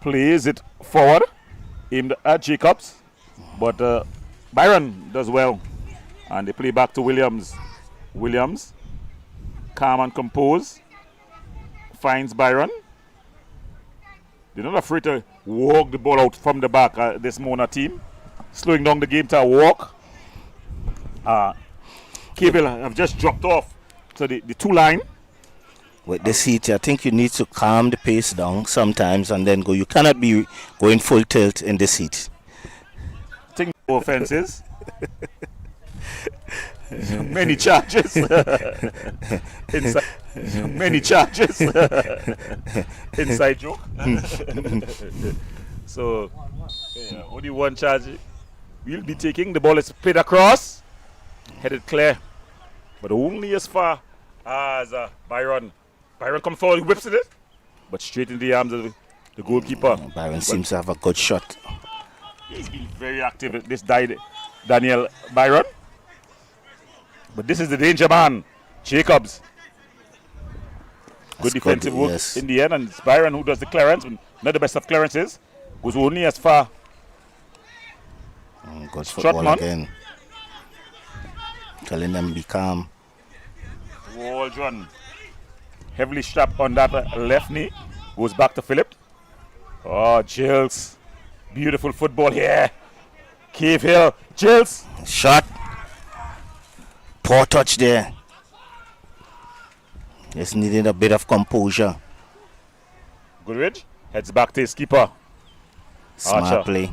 plays it forward. Aimed at Jacobs. But Byron does well. And they play back to Williams. Williams, calm and composed, finds Byron. They're not afraid to walk the ball out from the back, this Mona team. Slowing down the game to a walk. Cable have just dropped off to the 2-line. With this heat, I think you need to calm the pace down sometimes and then go. You cannot be going full tilt in this heat. I think no offenses. Many charges. Inside. Many charges. Inside joke. So, yeah, only one charge we'll be taking. The ball is played across, headed clear, but only as far as Byron. Byron comes forward, whips it, but straight in the arms of the goalkeeper. Byron seems to have a good shot. He's been very active. This Daniel Byron. But this is the danger man, Jacobs. Good defensive work in the end, and it's Byron who does the clearance. Not the best of clearances. Goes only as far. Good football Strotman. again. Telling them be calm. Waldron. Heavily strapped on that left knee. Goes back to Philip. Oh, Gilles. Beautiful football here. Cave Hill. Gilles. Shot. Poor touch there. Just needed a bit of composure. Goodrich heads back to his keeper. Smart Archer. play.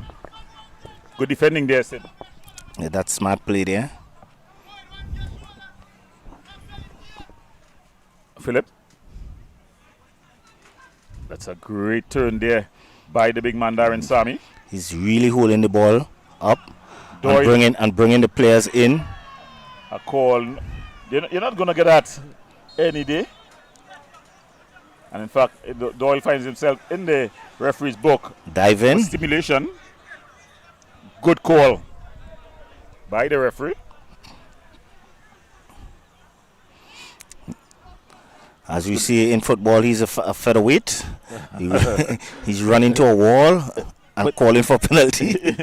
Good defending there, Sid. Yeah, that's smart play there. Philip. That's a great turn there by the big man, Darren Sami. He's really holding the ball up Doyle. and bringing the players in. A call. You're not going to get that any day. And in fact, Doyle finds himself in the referee's book. Dive in. Stimulation. Good call by the referee. As we see in football, he's a featherweight. He's running to a wall and calling for penalty.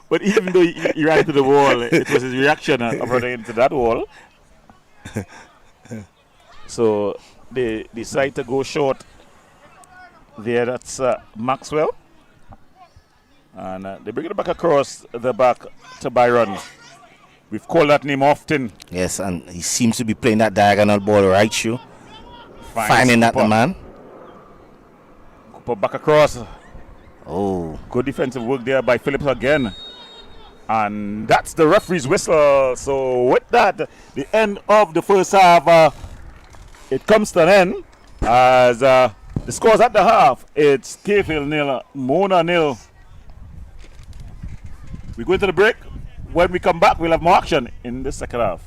But even though he ran into the wall, it was his reaction of running into that wall. So they decide to go short there. That's Maxwell. And they bring it back across the back to Byron. We've called that name often. Yes, and he seems to be playing that diagonal ball right through. Finding that man. Cooper back across. Oh. Good defensive work there by Phillips again. And that's the referee's whistle. So with that, the end of the first half, it comes to an end. As the scores at the half, it's Cave-Hill 0, Mona 0. We go into the break. When we come back, we'll have more action in the second half.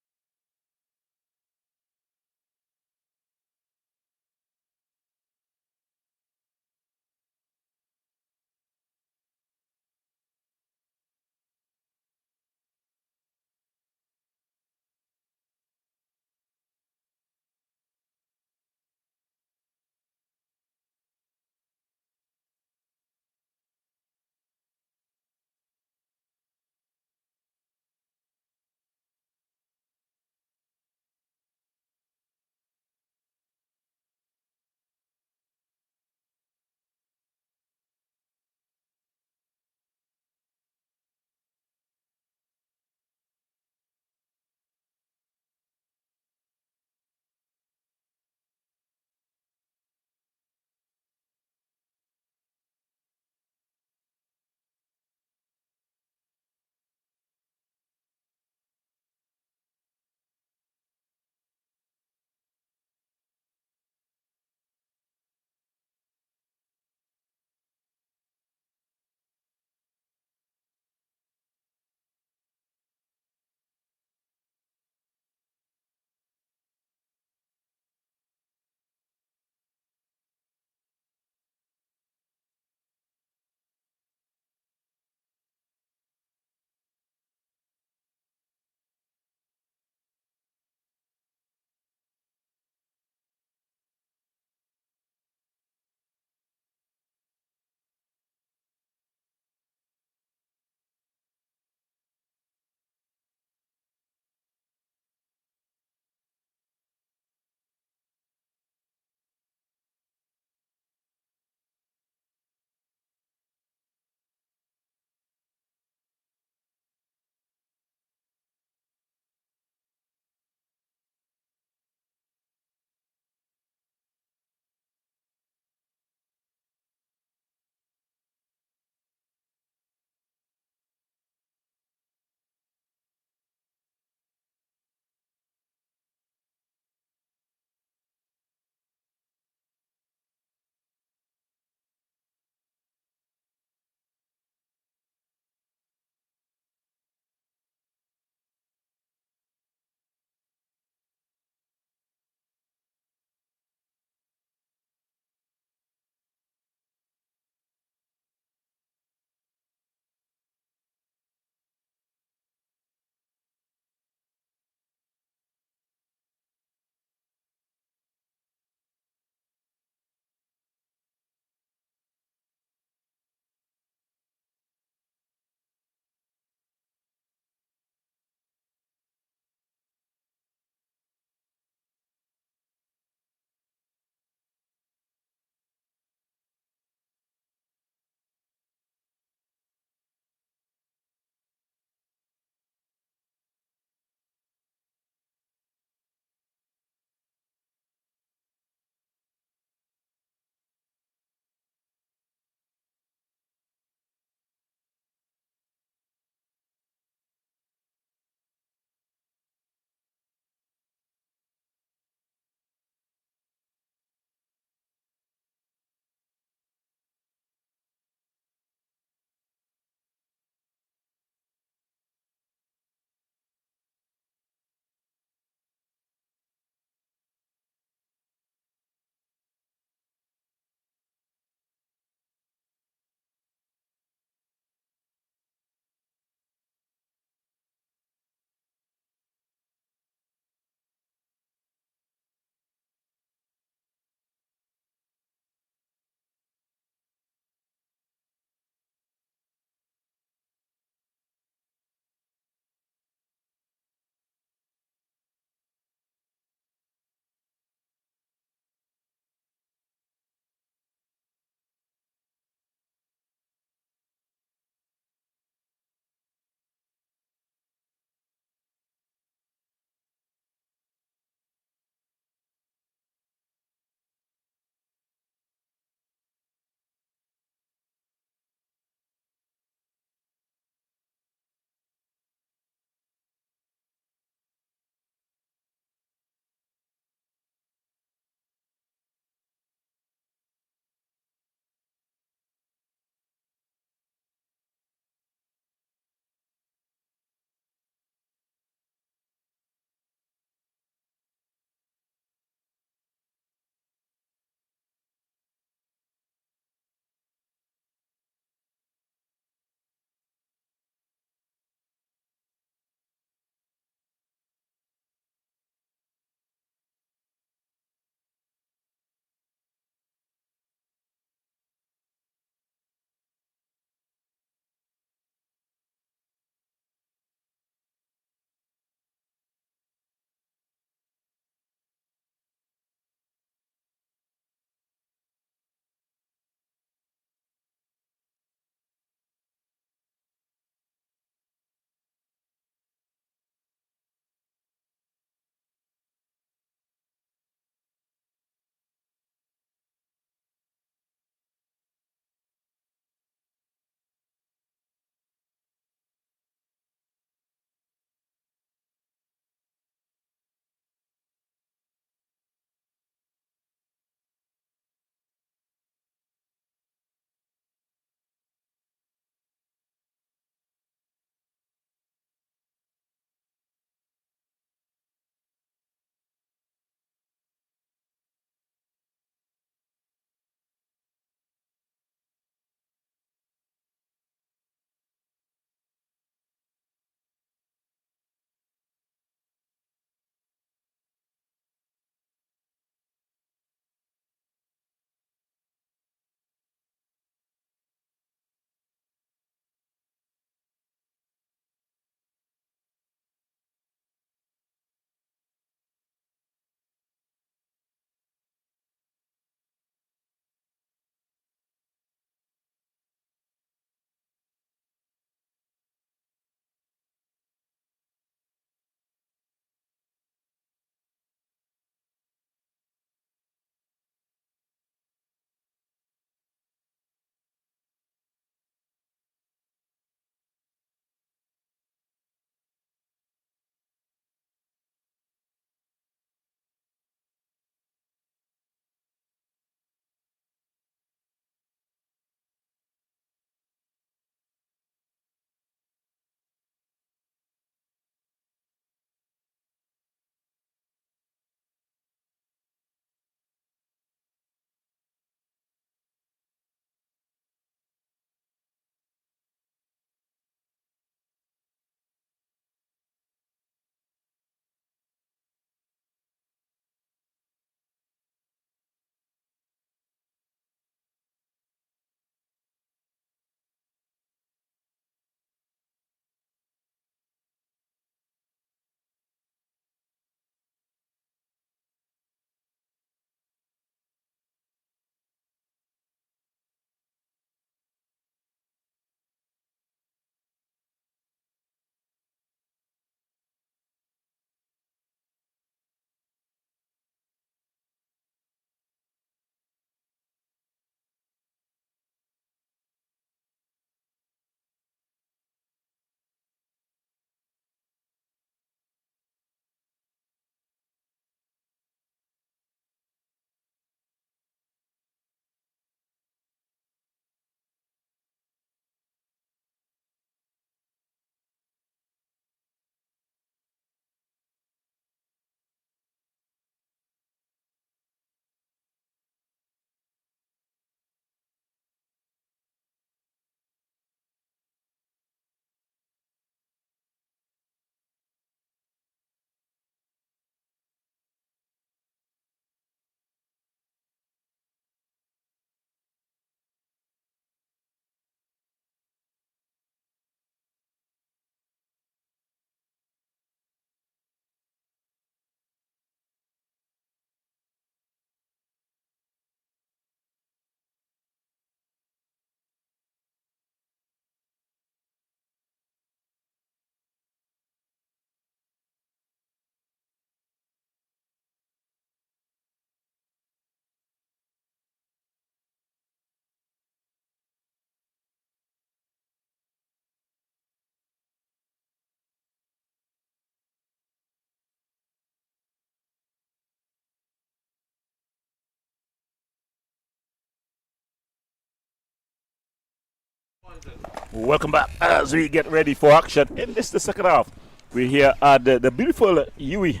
Welcome back as we get ready for action in this the second half. We're here at the beautiful UWI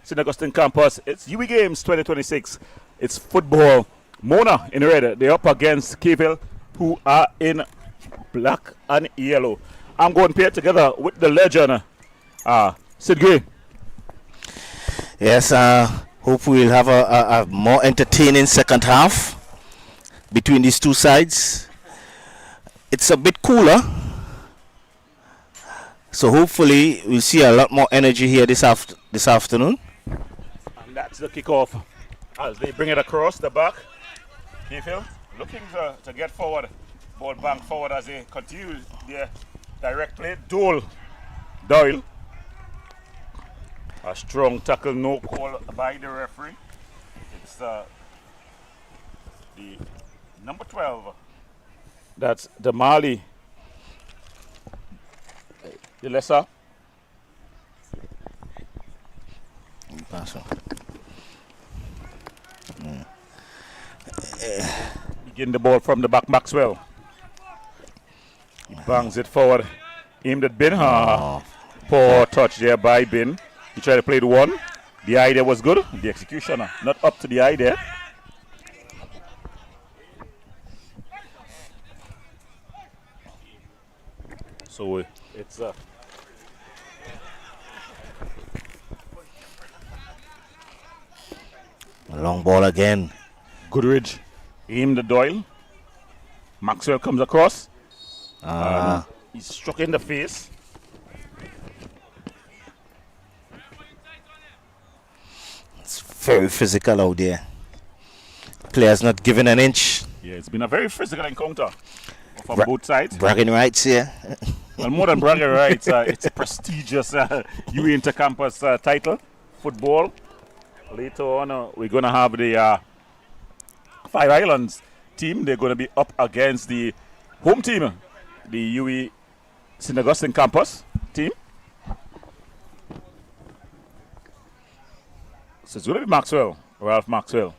St. Augustine campus. It's UWI Games 2026. It's football. Mona in red. They're up against Keville, who are in black and yellow. I'm going to pair together with the legend, Sid Gray. Yes, hope we'll have a more entertaining second half between these two sides. It's a bit cooler, so hopefully we'll see a lot more energy here this afternoon. And that's the kickoff as they bring it across the back. Keville looking to get forward. Ball bang forward as they continue their direct play. Doyle. A strong tackle, no call by the referee. It's the number 12. That's the Mali. The lesser. Pass on. Getting the ball from the back, Maxwell. He bangs it forward. Aimed at Bin. Poor touch there by Bin. He tried to play the one. The idea was good. The execution not up to the idea. So it's a long ball again. Goodridge aimed at Doyle. Maxwell comes across. He's struck in the face. It's very physical out there. Players not giving an inch. Yeah, it's been a very physical encounter from both sides. Bragging rights here. Well, more than bragging rights, it's a prestigious UWI Inter-Campus title, football. Later on, we're going to have the Five Islands team. They're going to be up against the home team, the UWI St. Augustine campus team. So it's going to be Maxwell, Ralph Maxwell.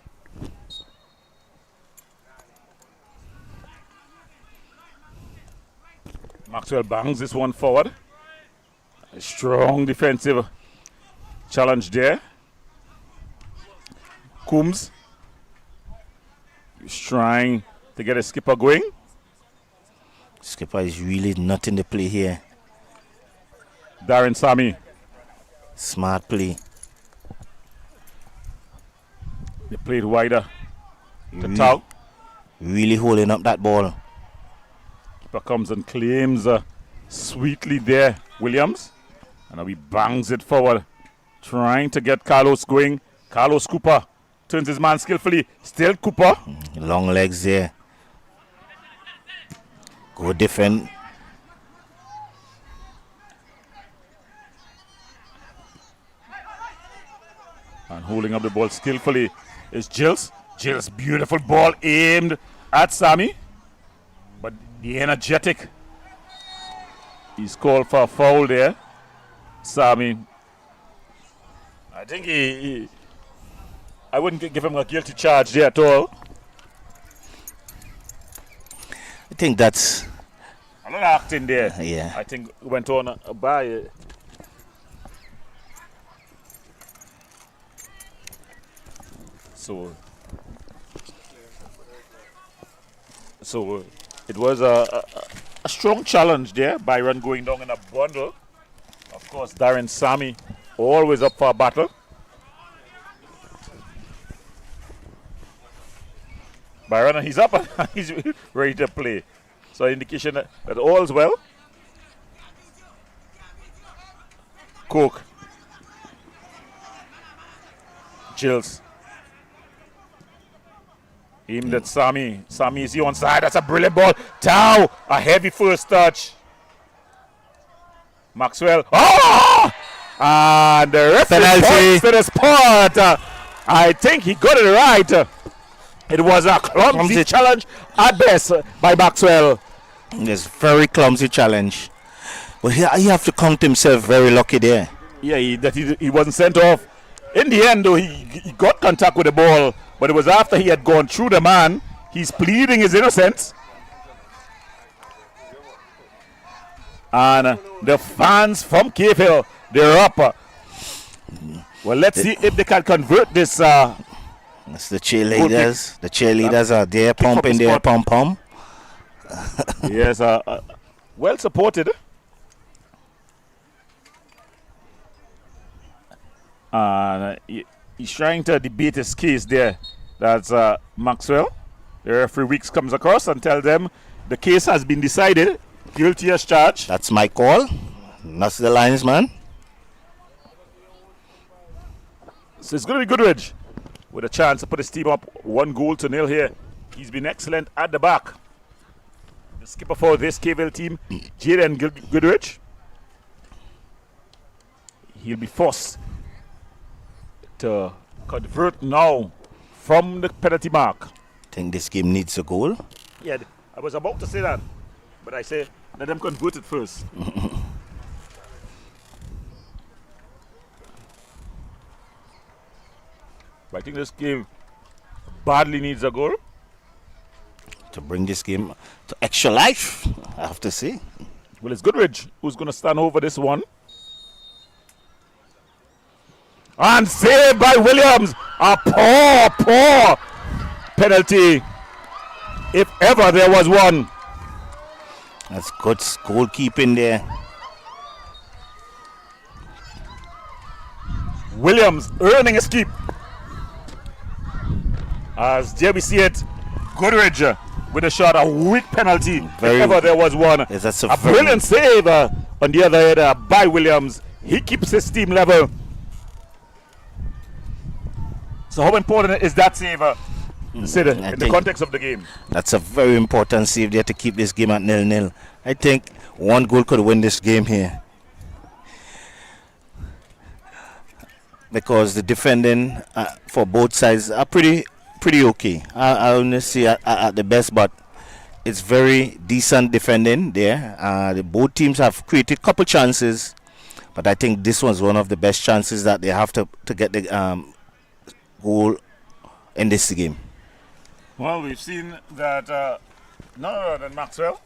Maxwell bangs this one forward. A strong defensive challenge there. Coombs is trying to get a skipper going. Skipper is really not in the play here. Darren Sami. Smart play. They played wider to Tau. Really holding up that ball. Keeper comes and claims sweetly there, Williams. And now he bangs it forward, trying to get Carlos going. Carlos Cooper turns his man skillfully. Still Cooper. Long legs there. Good defend. And holding up the ball skillfully is Gilles. Gilles, beautiful ball aimed at Sami. But the energetic. He's called for a foul there. Sami. I think I wouldn't give him a guilty charge there at all. I think that's a lot of acting there. Yeah. I think went on by. So it was a strong challenge there. Byron going down in a bundle. Of course, Darren Sami always up for a battle. Byron, he's up and he's ready to play. So indication that all's well. Cook. Gilles. Aimed at Sami. Sami is on side. That's a brilliant ball. Tau. A heavy first touch. Maxwell. Oh! And the referee points to the spot. I think he got it right. It was a clumsy challenge at best by Maxwell. It's very clumsy challenge. But he have to count himself very lucky there. Yeah, he wasn't sent off. In the end, though, he got contact with the ball. But it was after he had gone through the man. He's pleading his innocence. And the fans from Cave Hill, they're up. Well, let's see if they can convert this. That's the cheerleaders. The cheerleaders are there pumping their pom-pom. Yes, well supported. And he's trying to debate his case there. That's Maxwell. The referee Weeks comes across and tells them the case has been decided. Guilty as charged. That's my call. That's the linesman. So it's going to be Goodridge with a chance to put his team up 1-0 here. He's been excellent at the back. The skipper for this KVL team, Jaden Goodridge. He'll be forced to convert now from the penalty mark. Think this game needs a goal. Yeah, I was about to say that, but I say let them convert it first. But I think this game badly needs a goal to bring this game to extra life, I have to say. Well, it's Goodridge who's going to stand over this one. And saved by Williams. A poor penalty, if ever there was one. That's good goalkeeping there. Williams earning a skip. As there we see it, Goodridge with a shot, a weak penalty, if ever there was one. Yes, that's a brilliant save on the other end by Williams. He keeps his team level. So how important is that save in the context of the game? That's a very important save there to keep this game at 0-0. I think one goal could win this game here. Because the defending for both sides are pretty okay. I only see at the best, but it's very decent defending there. Both teams have created a couple chances, but I think this was one of the best chances that they have to get the goal in this game. Well, we've seen that none other than Maxwell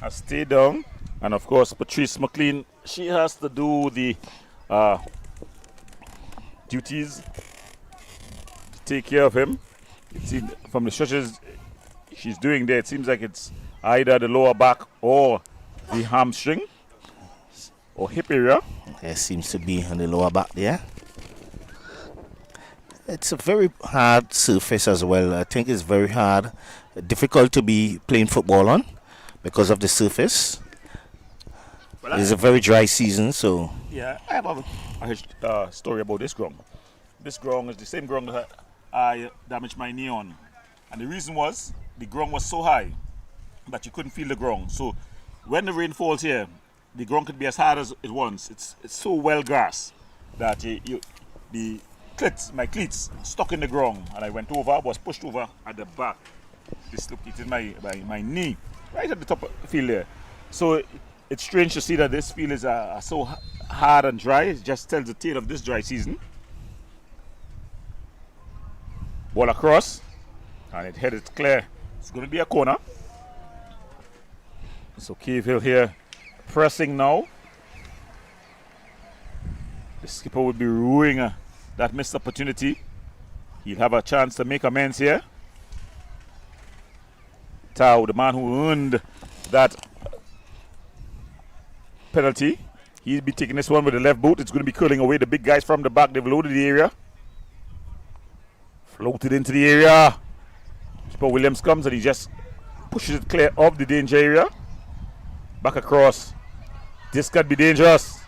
has stayed down, and of course Patrice McLean, she has to do the duties to take care of him. It seems from the stretches she's doing there, it seems like it's either the lower back or the hamstring or hip area. There seems to be on the lower back there. It's a very hard surface as well. I think it's very hard, difficult to be playing football on because of the surface. Well, it's a very dry season, so. Yeah, I have a story about this ground. This ground is the same ground that I damaged my knee on. And the reason was the ground was so high that you couldn't feel the ground. So when the rain falls here, the ground could be as hard as it wants. It's so well grass that my cleats stuck in the ground, and I went over, was pushed over at the back, dislocated my knee right at the top of the field there. So it's strange to see that this field is so hard and dry. It just tells the tale of this dry season. Ball across, and it headed clear. It's going to be a corner. So Cave Hill here pressing now. The skipper would be ruining that missed opportunity. He'll have a chance to make amends here. Tao, the man who earned that penalty, he'll be taking this one with the left boot. It's going to be curling away the big guys from the back. They've loaded the area. Floated into the area. Skipper Williams comes and he just pushes it clear of the danger area. Back across. This could be dangerous.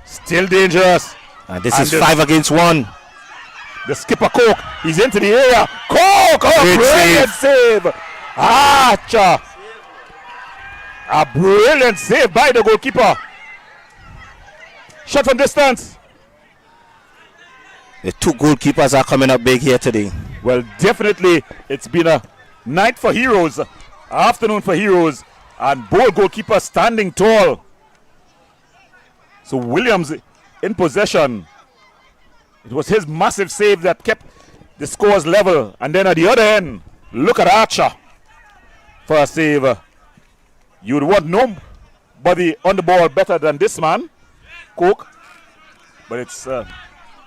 Still dangerous. And this is 5 against 1. The skipper Coke, he's into the area. Coke, brilliant save. A brilliant save by the goalkeeper. Shot from distance. The two goalkeepers are coming up big here today. Well, definitely it's been a night for heroes, afternoon for heroes, and both goalkeepers standing tall. So Williams in possession. It was his massive save that kept the scores level. And then at the other end, look at Archer for a save. You would want no body on the ball better than this man, Cook. But it's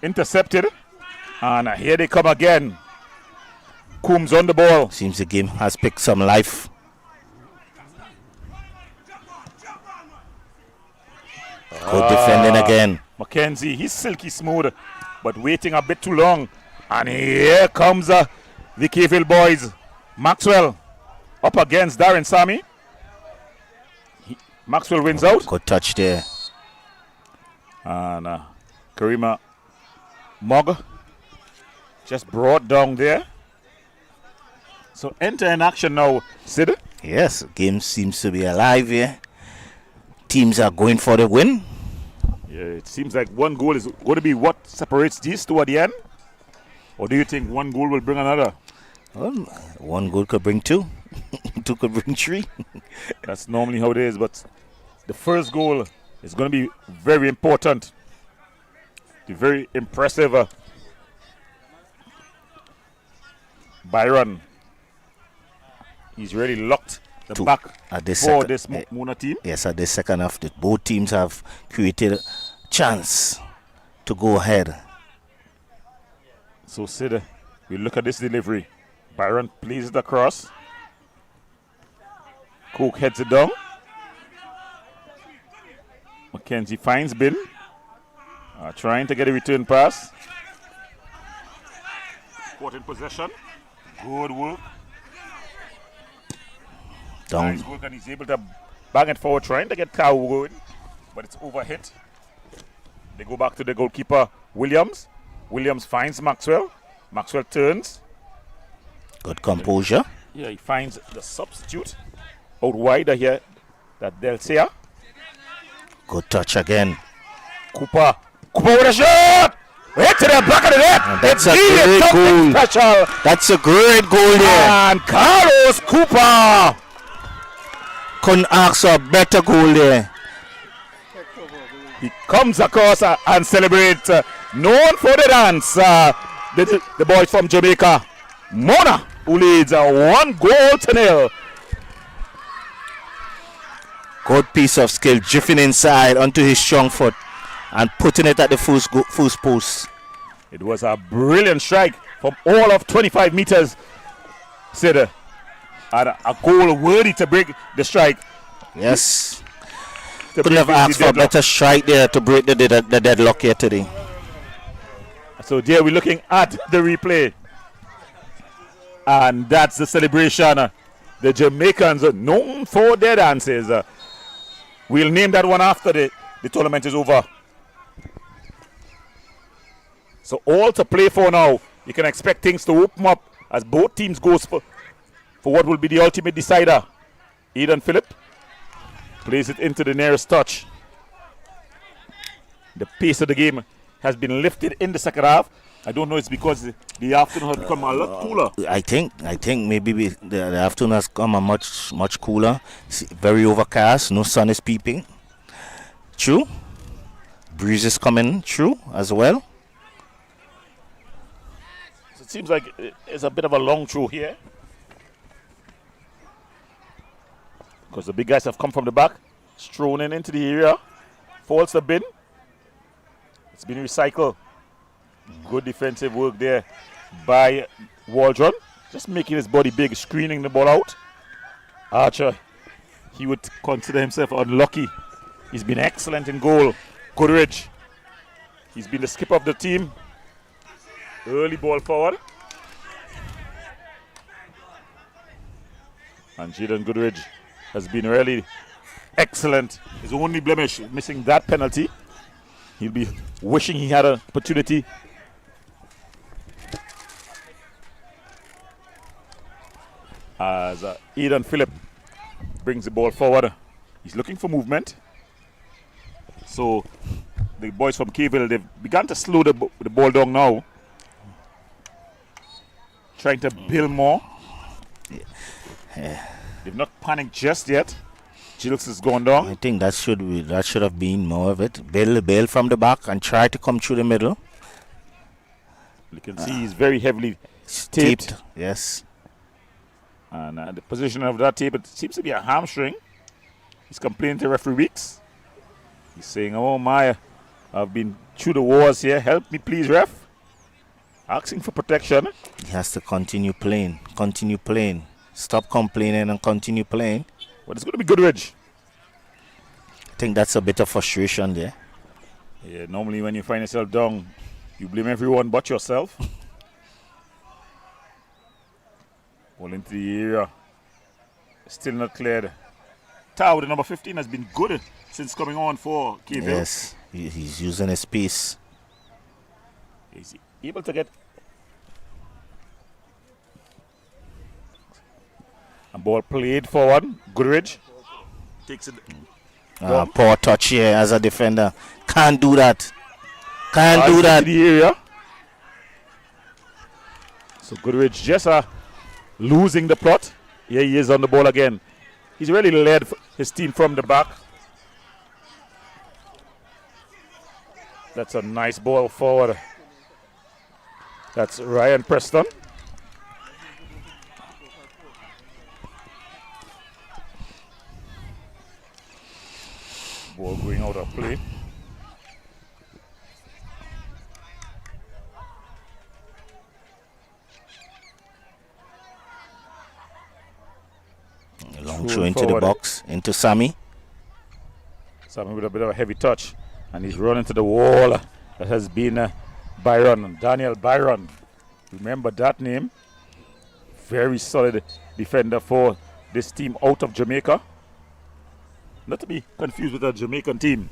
intercepted. And here they come again. Coombs on the ball. Seems the game has picked some life. Good defending again. Mackenzie, he's silky smooth, but waiting a bit too long. And here comes the Keville boys. Maxwell up against Darren Sammy. Maxwell wins out. Good touch there. And Karima Mogg just brought down there. So enter in action now, Sid. Yes, game seems to be alive here. Teams are going for the win. Yeah, it seems like one goal is going to be what separates these two at the end. Or do you think one goal will bring another? Well, one goal could bring two. Two could bring three. That's normally how it is, but the first goal is going to be very important. The very impressive Byron. He's really locked the back at this for this Mona team. Yes, at the second half, both teams have created a chance to go ahead. So Sid, we look at this delivery. Byron plays it across. Cook heads it down. Mackenzie finds Bin. Trying to get a return pass. Caught in possession. Good work. Down. Nice work, and he's able to bang it forward, trying to get Cow going, but it's overhit. They go back to the goalkeeper, Williams. Williams finds Maxwell. Maxwell turns. Good composure. Yeah, he finds the substitute out wide here, that Delcia. Good touch again. Cooper with a shot! Hit to the back of the net. That's It's a really great something goal. special. That's a great goal there. And Carlos Cooper. Couldn't ask for a better goal there. He comes across and celebrates. Known for the dance. The boys from Jamaica. Mona, who leads 1-0. Good piece of skill, drifting inside onto his strong foot and putting it at the first post. It was a brilliant strike from all of 25 meters. Sid, and a goal worthy to break the strike. Yes. Couldn't have asked for a better strike there to break the deadlock here today. So there we're looking at the replay. And that's the celebration. The Jamaicans are known for their dances. We'll name that one after the tournament is over. So all to play for now. You can expect things to open up as both teams goes for what will be the ultimate decider. Eden Phillip plays it into the nearest touch. The pace of the game has been lifted in the second half. I don't know, it's because the afternoon has become a lot cooler. I think maybe the afternoon has come a much cooler. It's very overcast, no sun is peeping. True. Breeze is coming through as well. So it seems like it's a bit of a long throw here. Because the big guys have come from the back, thrown into the area. Falls the bin. It's been recycled. Good defensive work there by Waldron. Just making his body big, screening the ball out. Archer, he would consider himself unlucky. He's been excellent in goal. Goodrich, he's been the skipper of the team. Early ball forward. And Jaden Goodrich has been really excellent. His only blemish, missing that penalty. He'll be wishing he had an opportunity. As Eden Phillip brings the ball forward. He's looking for movement. So the boys from Keville, they've begun to slow the ball down now. Trying to build more. They've not panicked just yet. Gilles has gone down. I think that should have been more of it. Bail from the back and try to come through the middle. You can see he's very heavily taped. Yes. And the position of that tape, it seems to be a hamstring. He's complaining to referee Weeks. He's saying, oh my, I've been through the wars here. Help me please, ref. Asking for protection. He has to continue playing. Continue playing. Stop complaining and continue playing. But it's going to be Goodridge. I think that's a bit of frustration there. Yeah, normally when you find yourself down, you blame everyone but yourself. Ball into the area. Still not cleared. Tao, the number 15, has been good since coming on for KVille. Yes, he's using his pace. He's able to get a ball played forward. Goodridge takes it. Poor touch here as a defender. Can't do that. Can't do that. The area. So Goodridge just losing the plot. Here he is on the ball again. He's really led his team from the back. That's a nice ball forward. That's Ryan Preston. Ball going out of play. Long throw into the box, into Sammy. Sammy with a bit of a heavy touch. And he's running to the wall. That has been Byron, Daniel Byron. Remember that name. Very solid defender for this team out of Jamaica. Not to be confused with a Jamaican team.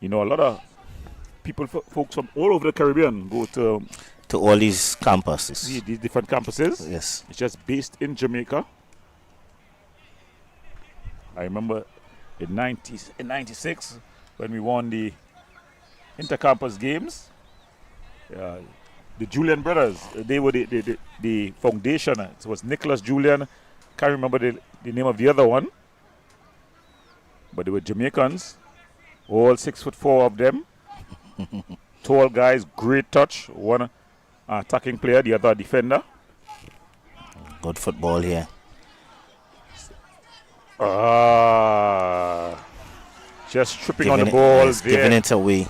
You know, a lot of people, folks from all over the Caribbean go to all these campuses. These different campuses. Yes. It's just based in Jamaica. I remember in 96 when we won the intercampus games. The Julian brothers, they were the foundation. It was Nicholas Julian. Can't remember the name of the other one. But they were Jamaicans. All 6'4" of them. Tall guys, great touch. One attacking player, the other defender. Good football here. Just tripping on the ball. Yes, giving it away.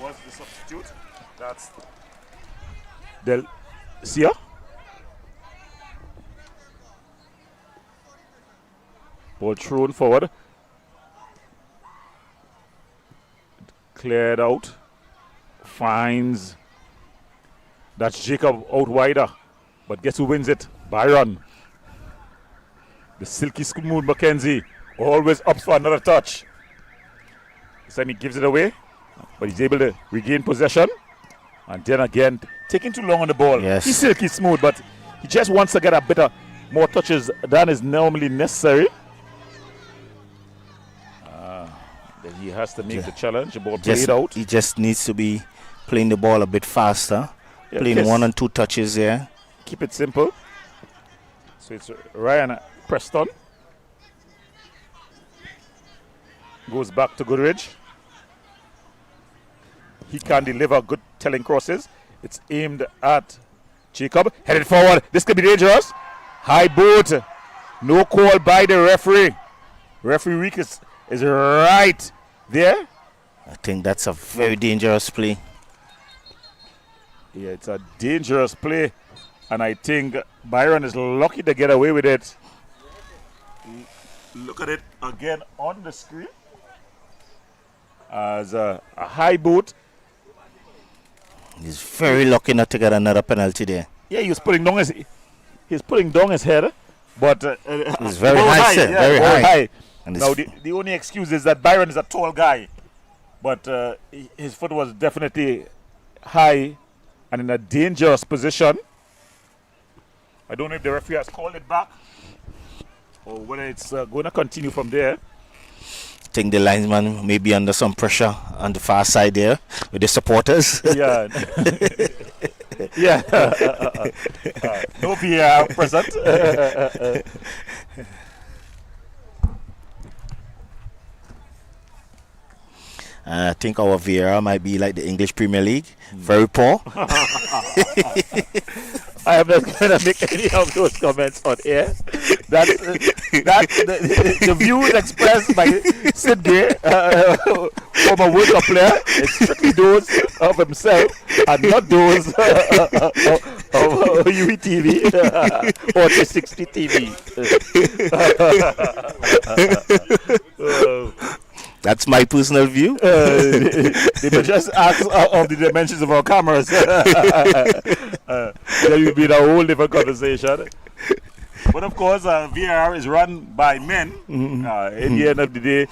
Was the substitute? That's Del Sia. Ball thrown forward. Cleared out. Finds. That's Jacob out wider. But guess who wins it? Byron. The silky smooth Mackenzie. Always up for another touch. This time he gives it away. But he's able to regain possession. And then again, taking too long on the ball. Yes. He's silky smooth, but he just wants to get a bit of more touches than is normally necessary. Then he has to make the challenge. The ball played out. He just needs to be playing the ball a bit faster. Playing 1 and 2 touches there. Keep it simple. So it's Ryan Preston. Goes back to Goodridge. He can deliver good telling crosses. It's aimed at Jacob. Headed forward. This could be dangerous. High boot. No call by the referee. Referee Week is right there. I think that's a very dangerous play. Yeah, it's a dangerous play. And I think Byron is lucky to get away with it. Look at it again on the screen. As a high boot. He's very lucky not to get another penalty there. Yeah, he was putting down his head, but it's very high, sir. Very high. And now the only excuse is that Byron is a tall guy, but his foot was definitely high and in a dangerous position. I don't know if the referee has called it back or whether it's going to continue from there. I think the linesman may be under some pressure on the far side there with the supporters. Yeah. Yeah. No VR present. I think our VR might be like the English Premier League. Very poor. I am not going to make any of those comments on air. The views expressed by Sid Gray, former World Cup player, is strictly those of himself and not those of UWITV or 360 TV. That's my personal view. They may just ask of the dimensions of our cameras. There will be a whole different conversation. But of course, VAR is run by men. In the end of the day,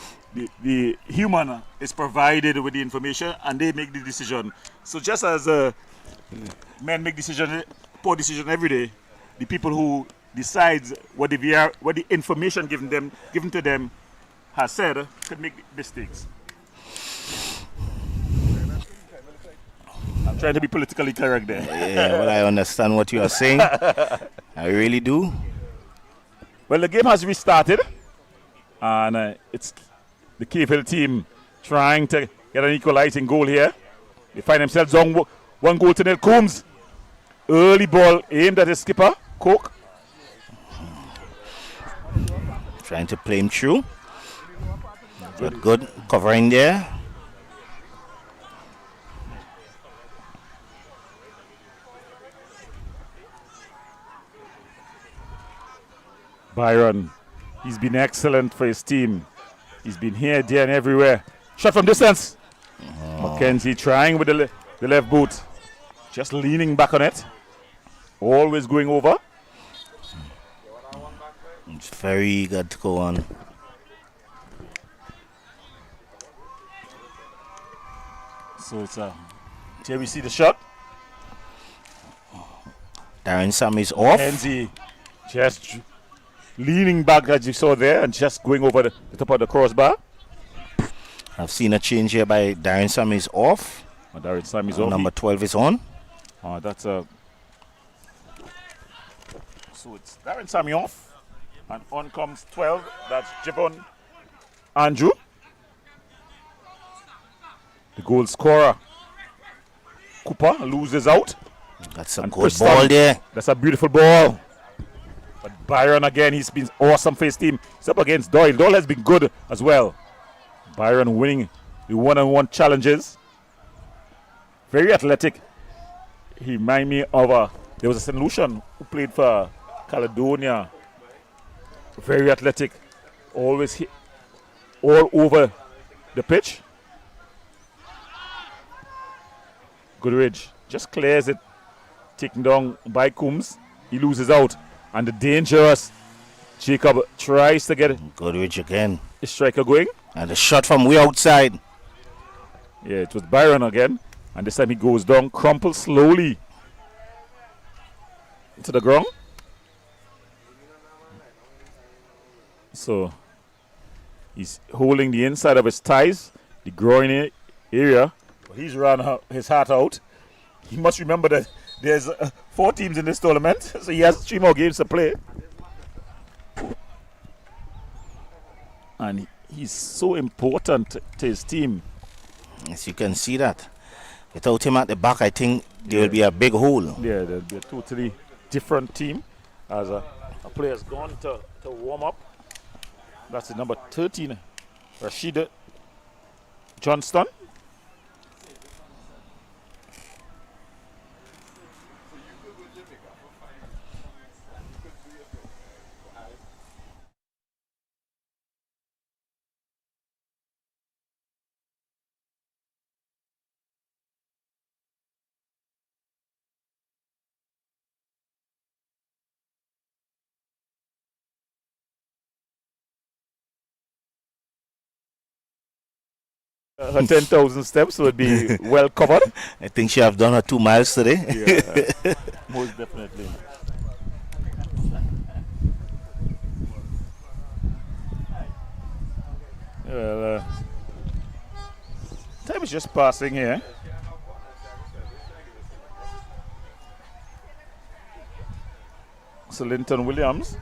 the human is provided with the information and they make the decision. So just as men make poor decision every day, the people who decides what the information given to them has said could make mistakes. I'm trying to be politically correct there. Yeah, well, I understand what you are saying. I really do. Well, the game has restarted, and it's the KFL team trying to get an equalizing goal here. They find themselves on 1-0. Coombs, early ball aimed at his skipper, Coke. Trying to play him through. But good covering there. Byron, he's been excellent for his team. He's been here, there, and everywhere. Shot from distance. Mackenzie trying with the left boot. Just leaning back on it. Always going over. It's very good to go on. So it's here we see the shot. Darren Sammy's off. Mackenzie just leaning back as you saw there and just going over the top of the crossbar. I've seen a change here by Darren Sammy's off. Darren Sammy's off. Number 12 is on. That's so it's Darren Sammy off, and on comes 12. That's Javon Andrew, the goal scorer. Cooper loses out. That's a good ball there. That's a beautiful ball. But Byron again, he's been awesome for his team. He's up against Doyle. Doyle has been good as well. Byron winning the one-on-one challenges. Very athletic. He reminds me of there was a St. Lucian who played for Caledonia. Very athletic. Always hit all over the pitch. Goodridge just clears it. Taken down by Coombs. He loses out. And the dangerous Jacob tries to get Goodridge again. the striker going. And the shot from way outside. Yeah, it was Byron again. And this time he goes down, crumples slowly into the ground. So he's holding the inside of his thighs, the groin area. But he's run his heart out. He must remember that there's 4 teams in this tournament, so he has 3 more games to play. And he's so important to his team. Yes, you can see that. Without him at the back, I think there will be a big hole. Yeah, there'll be a totally different team. As a player's gone to warm up. That's the number 13, Rashida Johnston. Her 10,000 steps would be well covered. I think she have done her 2 miles today. Yeah, most definitely. Well, time is just passing here. So Linton Williams.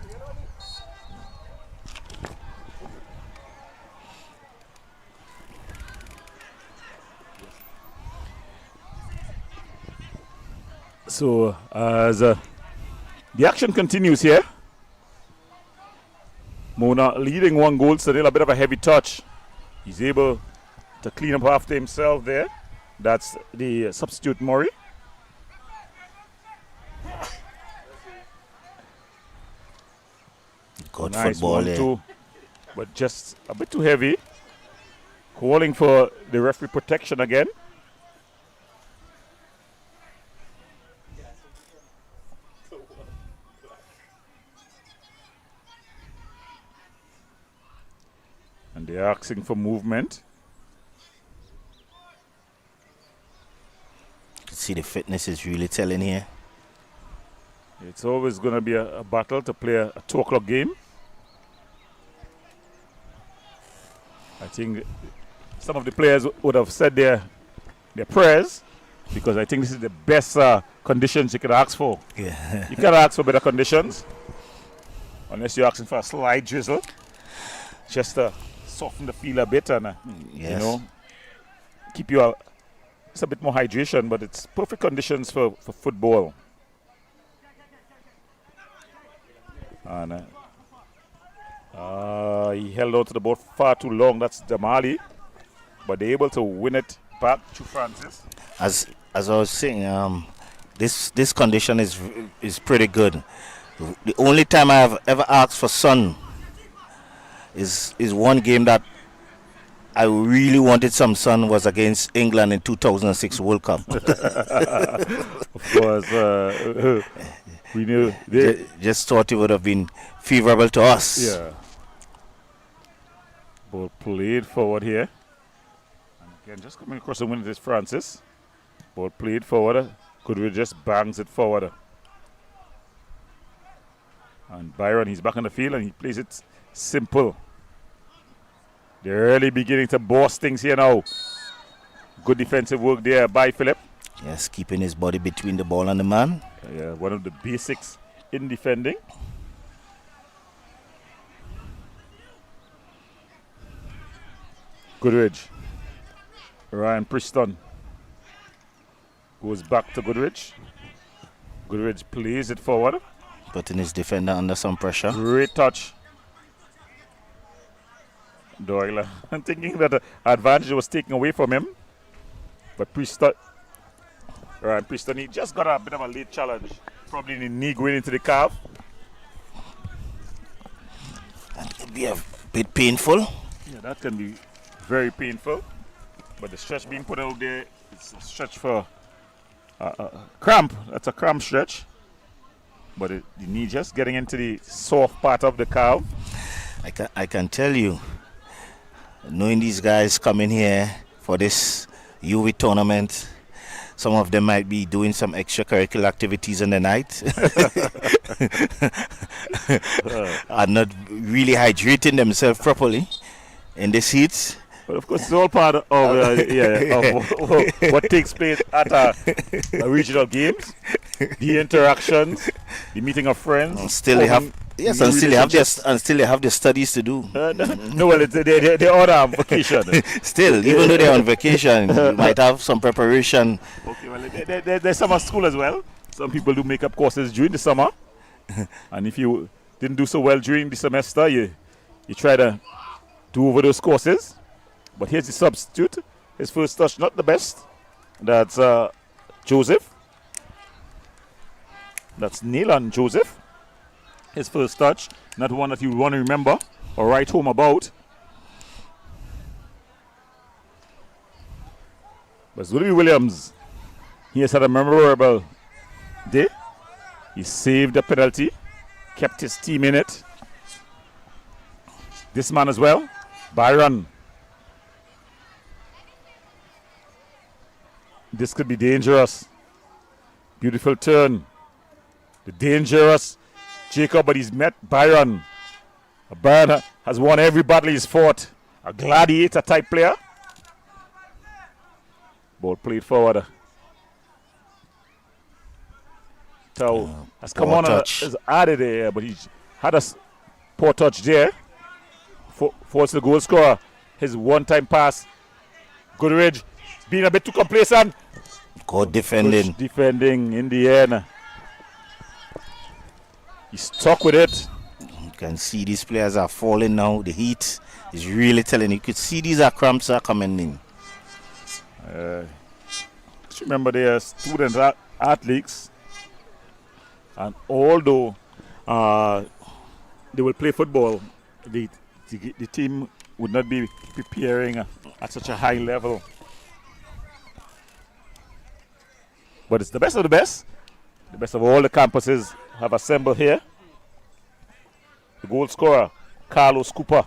So as The action continues here. Mona leading 1 goal, so a bit of a heavy touch. He's able to clean up after himself there. That's the substitute Murray. Good Nice football there. 1-2, but just a bit too heavy. Calling for the referee protection again. And they're asking for movement. You can see the fitness is really telling here. It's always going to be a battle to play a 2 o'clock game. I think some of the players would have said their prayers, because I think this is the best conditions you could ask for. Yeah. You can't ask for better conditions unless you're asking for a slight drizzle, just to soften the feel a bit and Yes. keep you it's a bit more hydration. But it's perfect conditions for football. And he held on to the ball far too long. That's Jamali, but they're able to win it back to Francis. As I was saying, this condition is pretty good. The only time I have ever asked for sun is one game that I really wanted some sun, was against England in 2006 World Cup. Of course, we knew Just thought it would have been favorable to us. Yeah. Ball played forward here. And again, just coming across the wind is Francis. Ball played forward. Goodwin just bangs it forward. And Byron, he's back on the field and he plays it simple. They're really beginning to boss things here now. Good defensive work there by Philip. Yes, keeping his body between the ball and the man. Yeah, one of the basics in defending. Goodrich. Ryan Preston goes back to Goodrich. Goodrich plays it forward. Putting his defender under some pressure. Great touch. Doyle. I'm thinking that the advantage was taken away from him. But Preston, Ryan Preston, he just got a bit of a late challenge. Probably in the knee going into the calf. That could be a bit painful. Yeah, that can be very painful. But the stretch being put out there, it's a stretch for cramp. That's a cramp stretch. But the knee just getting into the soft part of the calf. I can tell you, knowing these guys coming here for this UWI tournament, some of them might be doing some extracurricular activities in the night are not really hydrating themselves properly in this heat. But of course, it's all part of what takes place at a regional games, the interactions, the meeting of friends. And still they have they have their studies to do. No, well, they're on vacation. Still, even though they're on vacation, you might have some preparation. Okay, well, there's summer school as well. Some people do makeup courses during the summer, and if you didn't do so well during the semester, you try to do over those courses. But here's the substitute. His first touch, not the best. That's Joseph. That's Nelan Joseph. His first touch, not one that you want to remember or write home about. But Zully Williams, he has had a memorable day. He saved the penalty, kept his team in it. This man as well, Byron. This could be dangerous. Beautiful turn. The dangerous Jacob, but he's met Byron. Byron has won every battle he's fought. A gladiator type player. Ball played forward. Tau has come on and has added there, but he's had a poor touch there. Forced the goal scorer. His one-time pass. Goodridge being a bit too complacent. Good defending. Good defending in the end. He's stuck with it. You can see these players are falling now. The heat is really telling. You could see these are cramps are coming in. Just remember they are student athletes, and although they will play football, the team would not be preparing at such a high level. But it's the best of the best. The best of all the campuses have assembled here. The goal scorer, Carlos Cooper.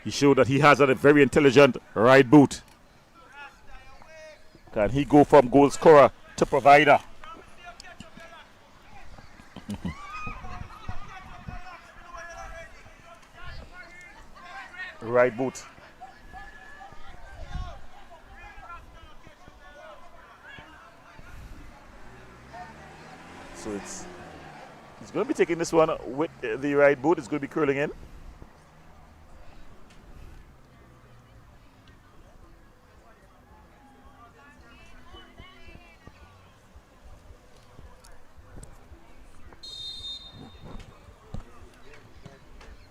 He showed that he has a very intelligent right boot. Can he go from goal scorer to provider? Right boot. So he's going to be taking this one with the right boot. It's going to be curling in.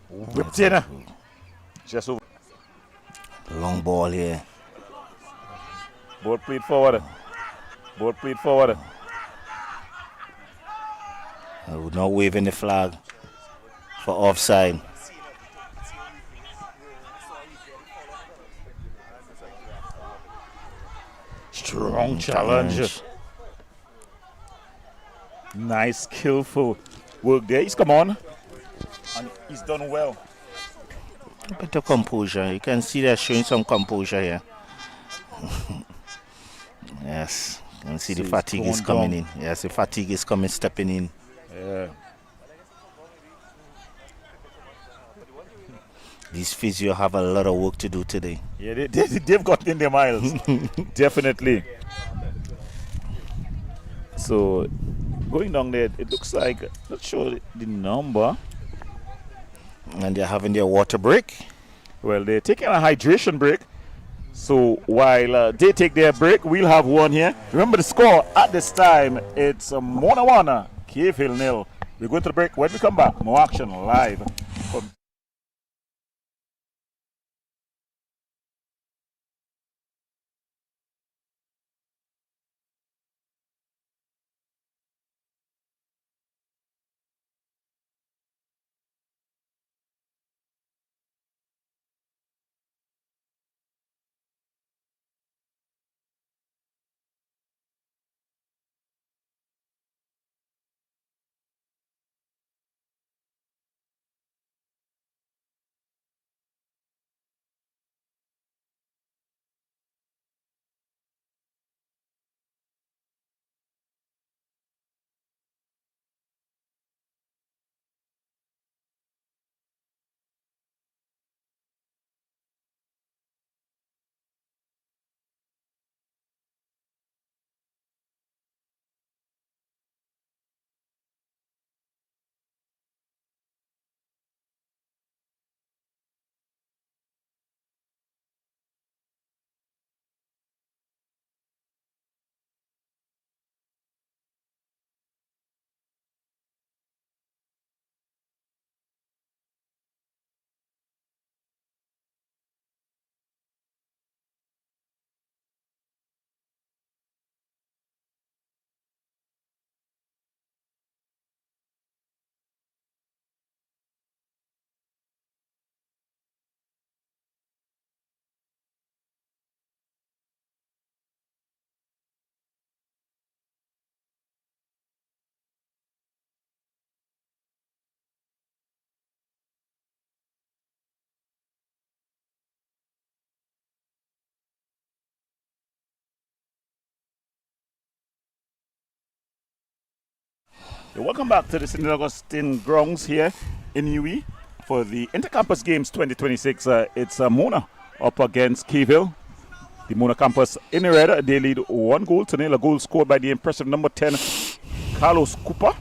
Whipped in. Just over. Long ball here. Ball played forward. Ball played forward. We're not waving the flag for offside. Strong challenge. Nice, skillful work there. He's come on. And he's done well. A bit of composure. You can see they're showing some composure here. Yes. You can see So the fatigue is coming in. Yes, the fatigue is coming, stepping in. Yeah. These physio have a lot of work to do today. Yeah, they've gotten their miles. Definitely. So, going down there, it looks like, not sure the number. And they're having their water break. Well, they're taking a hydration break. So, while they take their break, we'll have one here. Remember the score at this time, it's Mona 1, Cave Hill 0. We're going to the break. When we come back, more action live from welcome back to the St. Augustine grounds here in UWI for the Intercampus Games 2026. It's Mona up against Keyville. The Mona campus in the red, they lead 1-0. A goal scored by the impressive number 10, Carlos Cooper.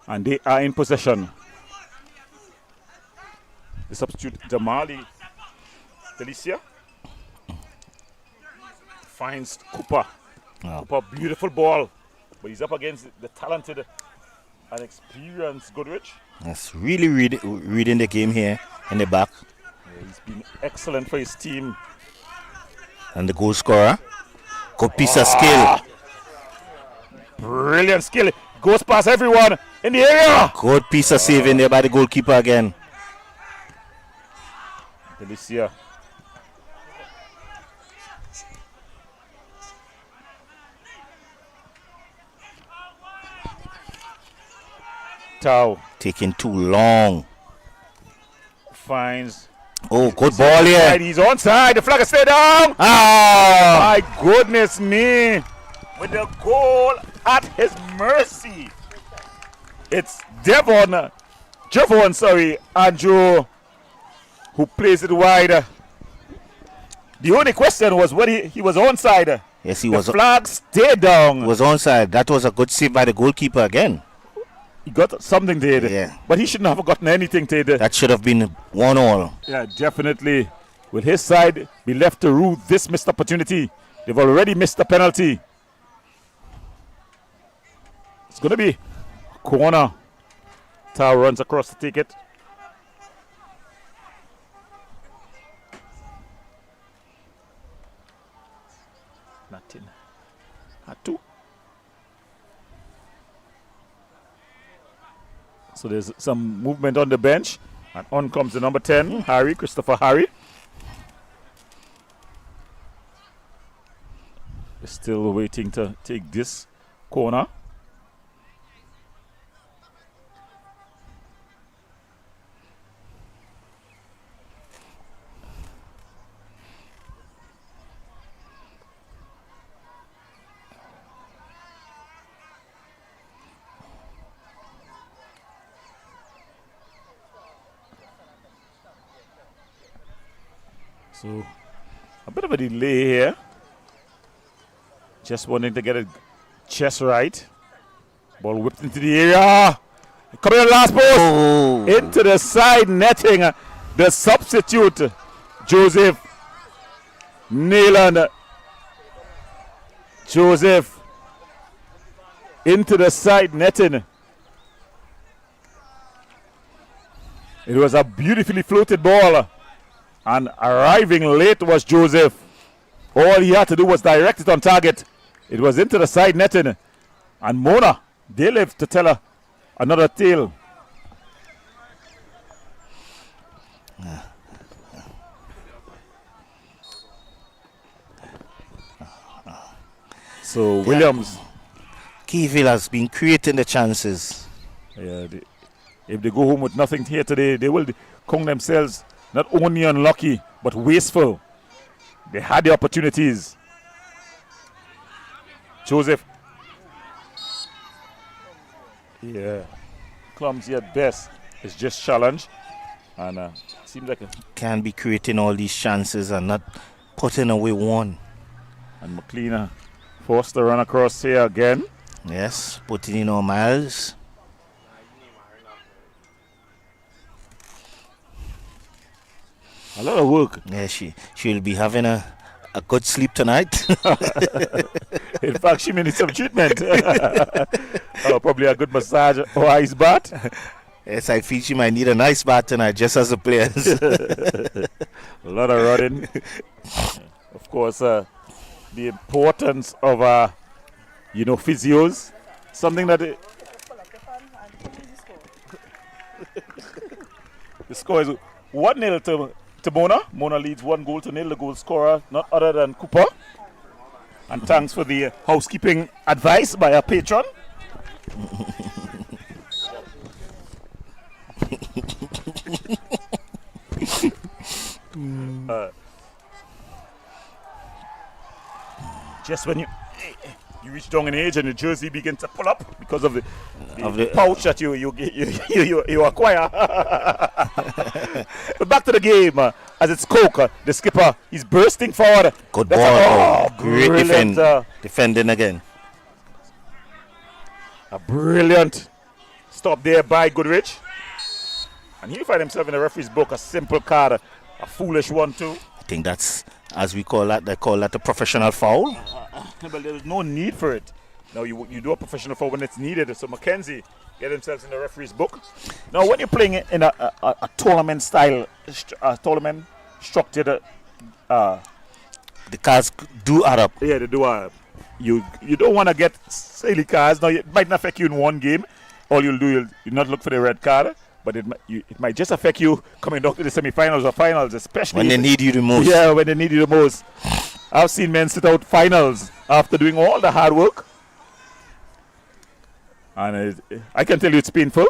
And they are in possession. The substitute, Damali Felicia, finds Cooper. Wow. Cooper, beautiful ball. But he's up against the talented an experienced Goodrich. That's really reading the game here in the back. Yeah, he's been excellent for his team. And the goal scorer. Good piece of skill. Brilliant skill. Goes past everyone in the area. Good piece of saving there by the goalkeeper again. Delicia. Tau Taking too long. finds. Oh, good ball here. He's onside. The flag is stay down. Ah! My goodness me. With the goal at his mercy. It's Javon, Andrew, who plays it wide. The only question was whether he was onside. Yes, he the was. Flag stayed down. Was onside. That was a good save by the goalkeeper again. He got something there. Yeah. But he shouldn't have gotten anything there. That should have been 1-1. Yeah, definitely. Will his side be left to rue this missed opportunity? They've already missed the penalty. It's going to be a corner. Tau runs across to take it. Nothing. At 2. So there's some movement on the bench. And on comes the number 10, Christopher Harry. Still waiting to take this corner. So, a bit of a delay here. Just wanting to get a chest right. Ball whipped into the area. Coming on the last post. Oh. Into the side netting. The substitute, Joseph Nayland. Joseph into the side netting. It was a beautifully floated ball. And arriving late was Joseph. All he had to do was direct it on target. It was into the side netting. And Mona, they live to tell another tale. So Williams. Keyville has been creating the chances. Yeah, if they go home with nothing here today, they will count themselves not only unlucky, but wasteful. They had the opportunities. Joseph. Yeah. Clumsy at best. It's just challenge. And seems like Can be creating all these chances and not putting away one. And McLean forced to run across here again. Yes, putting in all miles. A lot of work. Yeah, she'll be having a good sleep tonight. In fact, she may need some treatment. Probably a good massage or ice bath. Yes, I feel she might need a nice bath tonight, just as the players. A lot of running. Of course, the importance of, physios. Something that... The score is 1-0 to Mona. Mona leads 1-0. The goal scorer, not other than Cooper. And thanks for the housekeeping advice by our patron. Just when you reach down in age and the jersey begins to pull up because of the pouch that you acquire. But back to the game as it's Coke, the skipper, he's bursting forward. Good ball. Great defending again. A brilliant stop there by Goodrich. And he find himself in the referee's book, a simple card, a foolish one too. I think that's, as we call that, they call that a professional foul. But there's no need for it. Now you do a professional foul when it's needed. So Mackenzie get themselves in the referee's book. Now, when you're playing in a tournament style, tournament structured, The cards do add up. yeah, they do. You don't want to get silly cards. Now, it might not affect you in one game. All you'll do, you'll not look for the red card, but it might just affect you coming down to the semifinals or finals, especially When they need you the most. Yeah, when they need you the most. I've seen men sit out finals after doing all the hard work, and I can tell you it's painful.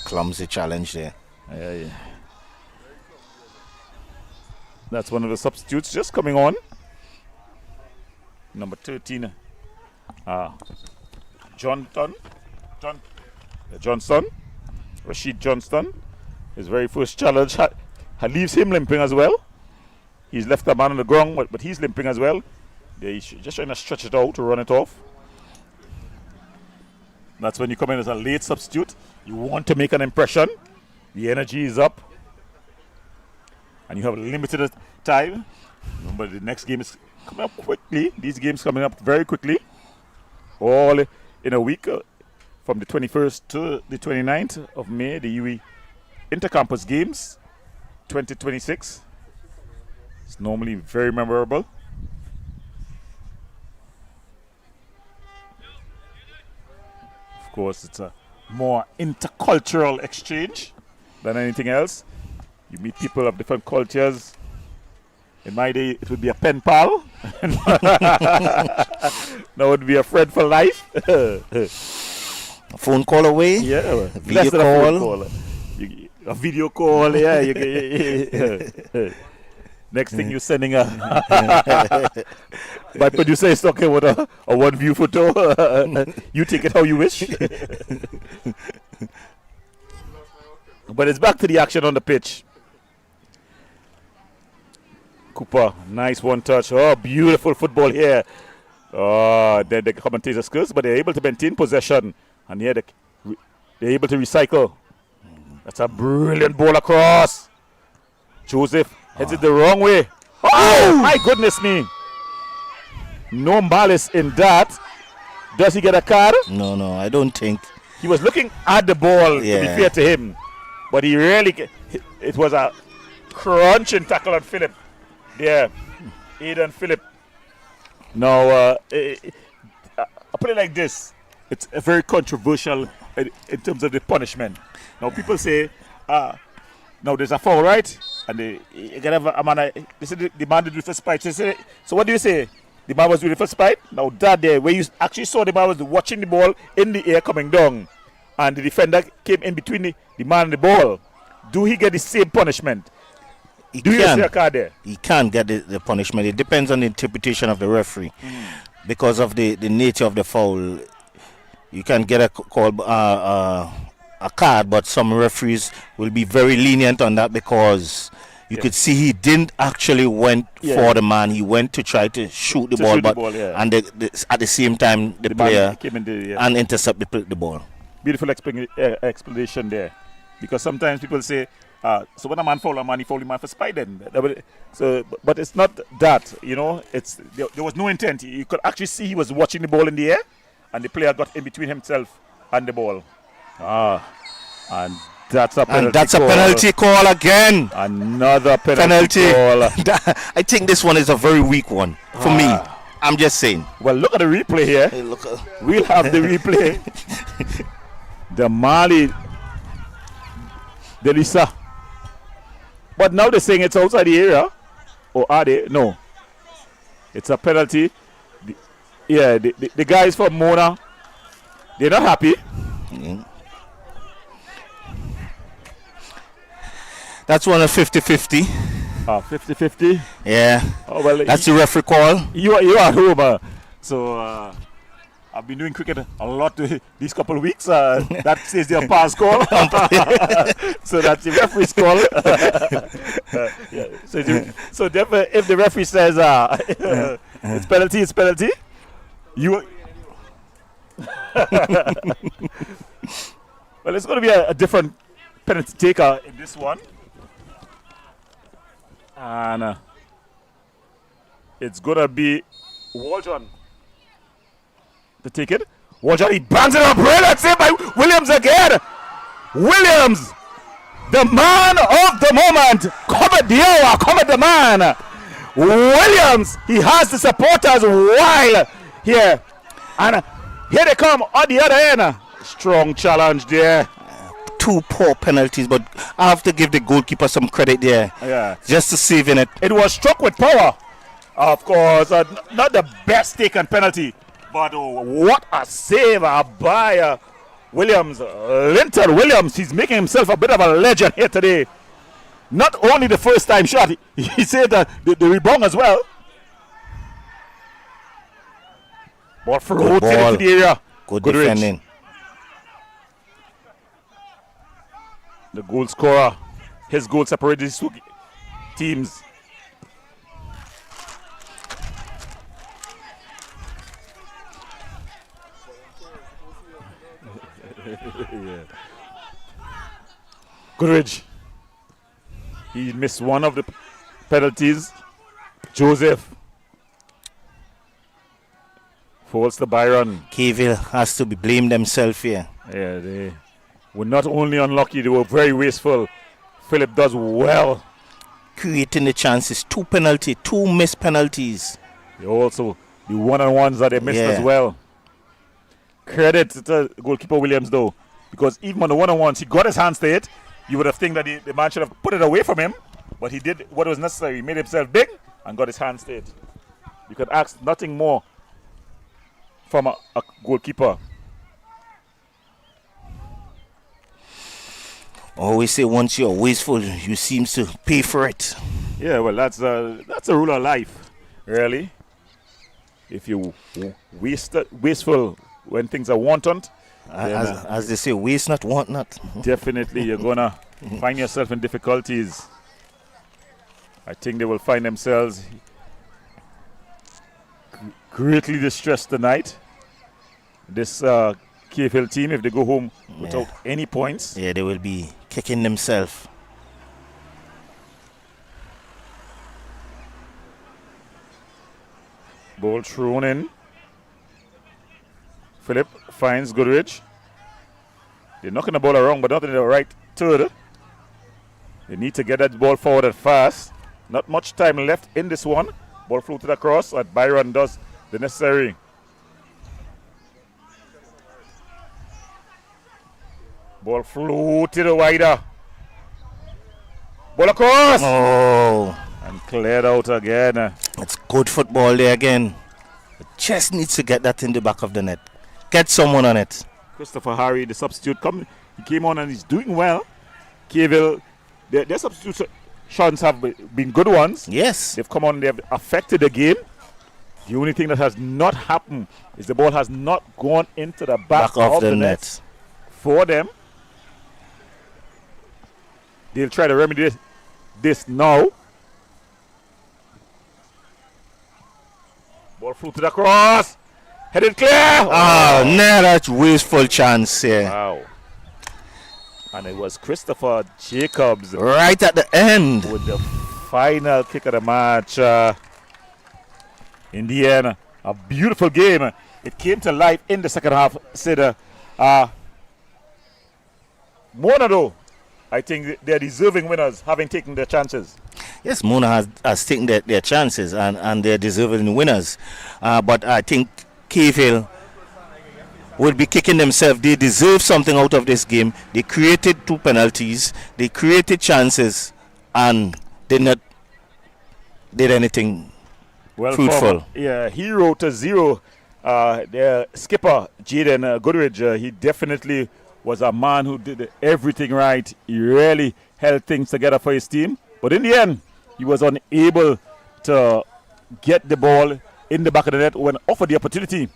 Clumsy challenge there. Yeah. That's one of the substitutes just coming on. Number 13, Johnston, Rashid Johnston. His very first challenge leaves him limping as well. He's left the man on the ground, but he's limping as well. He's just trying to stretch it out to run it off. That's when you come in as a late substitute. You want to make an impression. The energy is up. And you have limited time. But the next game is coming up quickly. These games coming up very quickly. All in a week from the 21st to the 29th of May, the UWI Intercampus Games 2026. It's normally very memorable. Of course, it's a more intercultural exchange than anything else. You meet people of different cultures. In my day, it would be a pen pal. Now it would be a friend for life. A phone call away. Yeah, a video call. A video call. Yeah. Next thing you're sending a my producer is talking with a one view photo. You take it how you wish. But it's back to the action on the pitch. Cooper, nice one touch. Oh, beautiful football here. Oh, then the commentator skills, but they're able to maintain possession. And here they're able to recycle. That's a brilliant ball across. Joseph heads it the wrong way. Oh, my goodness me. No malice in that. Does he get a card? No, I don't think. He was looking at the ball, to be Yeah. fair to him. But he really, it was a crunching tackle on Philip. There, Aidan Philip. Now, I'll put it like this. It's a very controversial in terms of the punishment. Now, people say, now there's a foul, right? And you can have a man, they say the man did it for spite. So what do you say? The man was doing it for spite? Now, that there, where you actually saw the man was watching the ball in the air coming down, and the defender came in between the man and the ball. Do he get the same punishment? Do you see a card there? He can't get the punishment. It depends on the interpretation of the referee. Because of the nature of the foul, you can get a card, but some referees will be very lenient on that because you could see he didn't actually went for the man. He went to try to shoot the ball, and at the same time the player came in and intercept the ball. Beautiful explanation there, because sometimes people say, so when a man foul a man, he fouled a man for spite then. So, but it's not that, you know. It's there was no intent. You could actually see he was watching the ball in the air, and the player got in between himself and the ball. And that's a penalty. And that's a penalty call again. Another penalty call. I think this one is a very weak one for me. I'm just saying. Well, look at the replay here. Hey, look. We'll have the replay. The Mali Delisa. But now they're saying it's outside the area. Or are they? No. It's a penalty. The guys from Mona, they're not happy. That's one of 50-50. 50-50? Yeah. Oh, well, that's the referee call. You are at home. So I've been doing cricket a lot these couple of weeks. That says their pass call. So that's the referee's call. So therefore, if the referee says it's penalty, it's penalty. Well, it's going to be a different penalty taker in this one. And it's going to be Waldron to take it. Watch out, he bangs it up. Brilliant save by Williams again. Williams, the man of the moment. Covered the hour, covered the man. Williams, he has the supporters wild here. And here they come on the other end. Strong challenge there. 2 poor penalties, but I have to give the goalkeeper some credit there. Yeah. Just to saving it. It was struck with power. Of course, not the best taken penalty. But what a save by Williams. Linton Williams, he's making himself a bit of a legend here today. Not only the first time shot, he saved the rebound as well. Ball floated into the area. Good defending. The goal scorer, his goal separated these 2 teams. Yeah. Goodrich, he missed one of the penalties. Joseph falls to Byron. Cavill has to be blamed themselves here. Yeah, they were not only unlucky, they were very wasteful. Philip does well. Creating the chances. 2 penalties, 2 missed penalties. They also, the one-on-ones that they missed as well. Credit to goalkeeper Williams though, because even on the one-on-ones, he got his hands to it. You would have think that the man should have put it away from him, but he did what was necessary. He made himself big and got his hands to it. You could ask nothing more from a goalkeeper. Always say once you're wasteful, you seem to pay for it. Yeah, well, that's a rule of life, really. If you wasteful when things are wanton, as they say, waste not, want not. Definitely, you're gonna find yourself in difficulties. I think they will find themselves greatly distressed tonight. This KFL team, if they go home without any points. Yeah, they will be kicking themselves. Ball thrown in. Philip finds Goodrich. They're knocking the ball around, but not in the right third. They need to get that ball forward fast. Not much time left in this one. Ball floated across, and Byron does the necessary. Ball floated wider. Ball across. Oh. And cleared out again. It's good football there again. Just needs to get that in the back of the net. Get someone on it. Christopher Harry, the substitute, he came on and he's doing well. Cavill, their substitutions have been good ones. Yes. They've come on, they've affected the game. The only thing that has not happened is the ball has not gone into the back of the net for them. They'll try to remedy this now. Ball floated across. Headed clear. Oh, no, that's wasteful chance here. Wow. And it was Christopher Jacobs right at the end with the final kick of the match. In the end, a beautiful game. It came to life in the second half. Said, Mona, though, I think they're deserving winners, having taken their chances. Yes, Mona has taken their chances, and they're deserving winners. But I think KFL will be kicking themselves. They deserve something out of this game. They created 2 penalties. They created chances and did not did anything fruitful. Hero to zero. Their skipper, Jaden Goodrich, he definitely was a man who did everything right. He really held things together for his team. But in the end, he was unable to get the ball in the back of the net when offered the opportunity.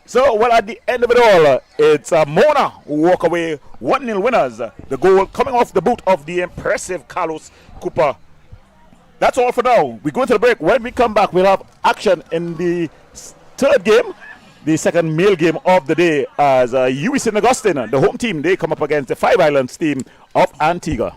So, well, at the end of it all, it's Mona who walk away 1-0 winners. The goal coming off the boot of the impressive Carlos Cooper. That's all for now. We go to the break. When we come back, we'll have action in the third game, the second male game of the day, as UWI St. Augustine, the home team, they come up against the Five Islands team of Antigua.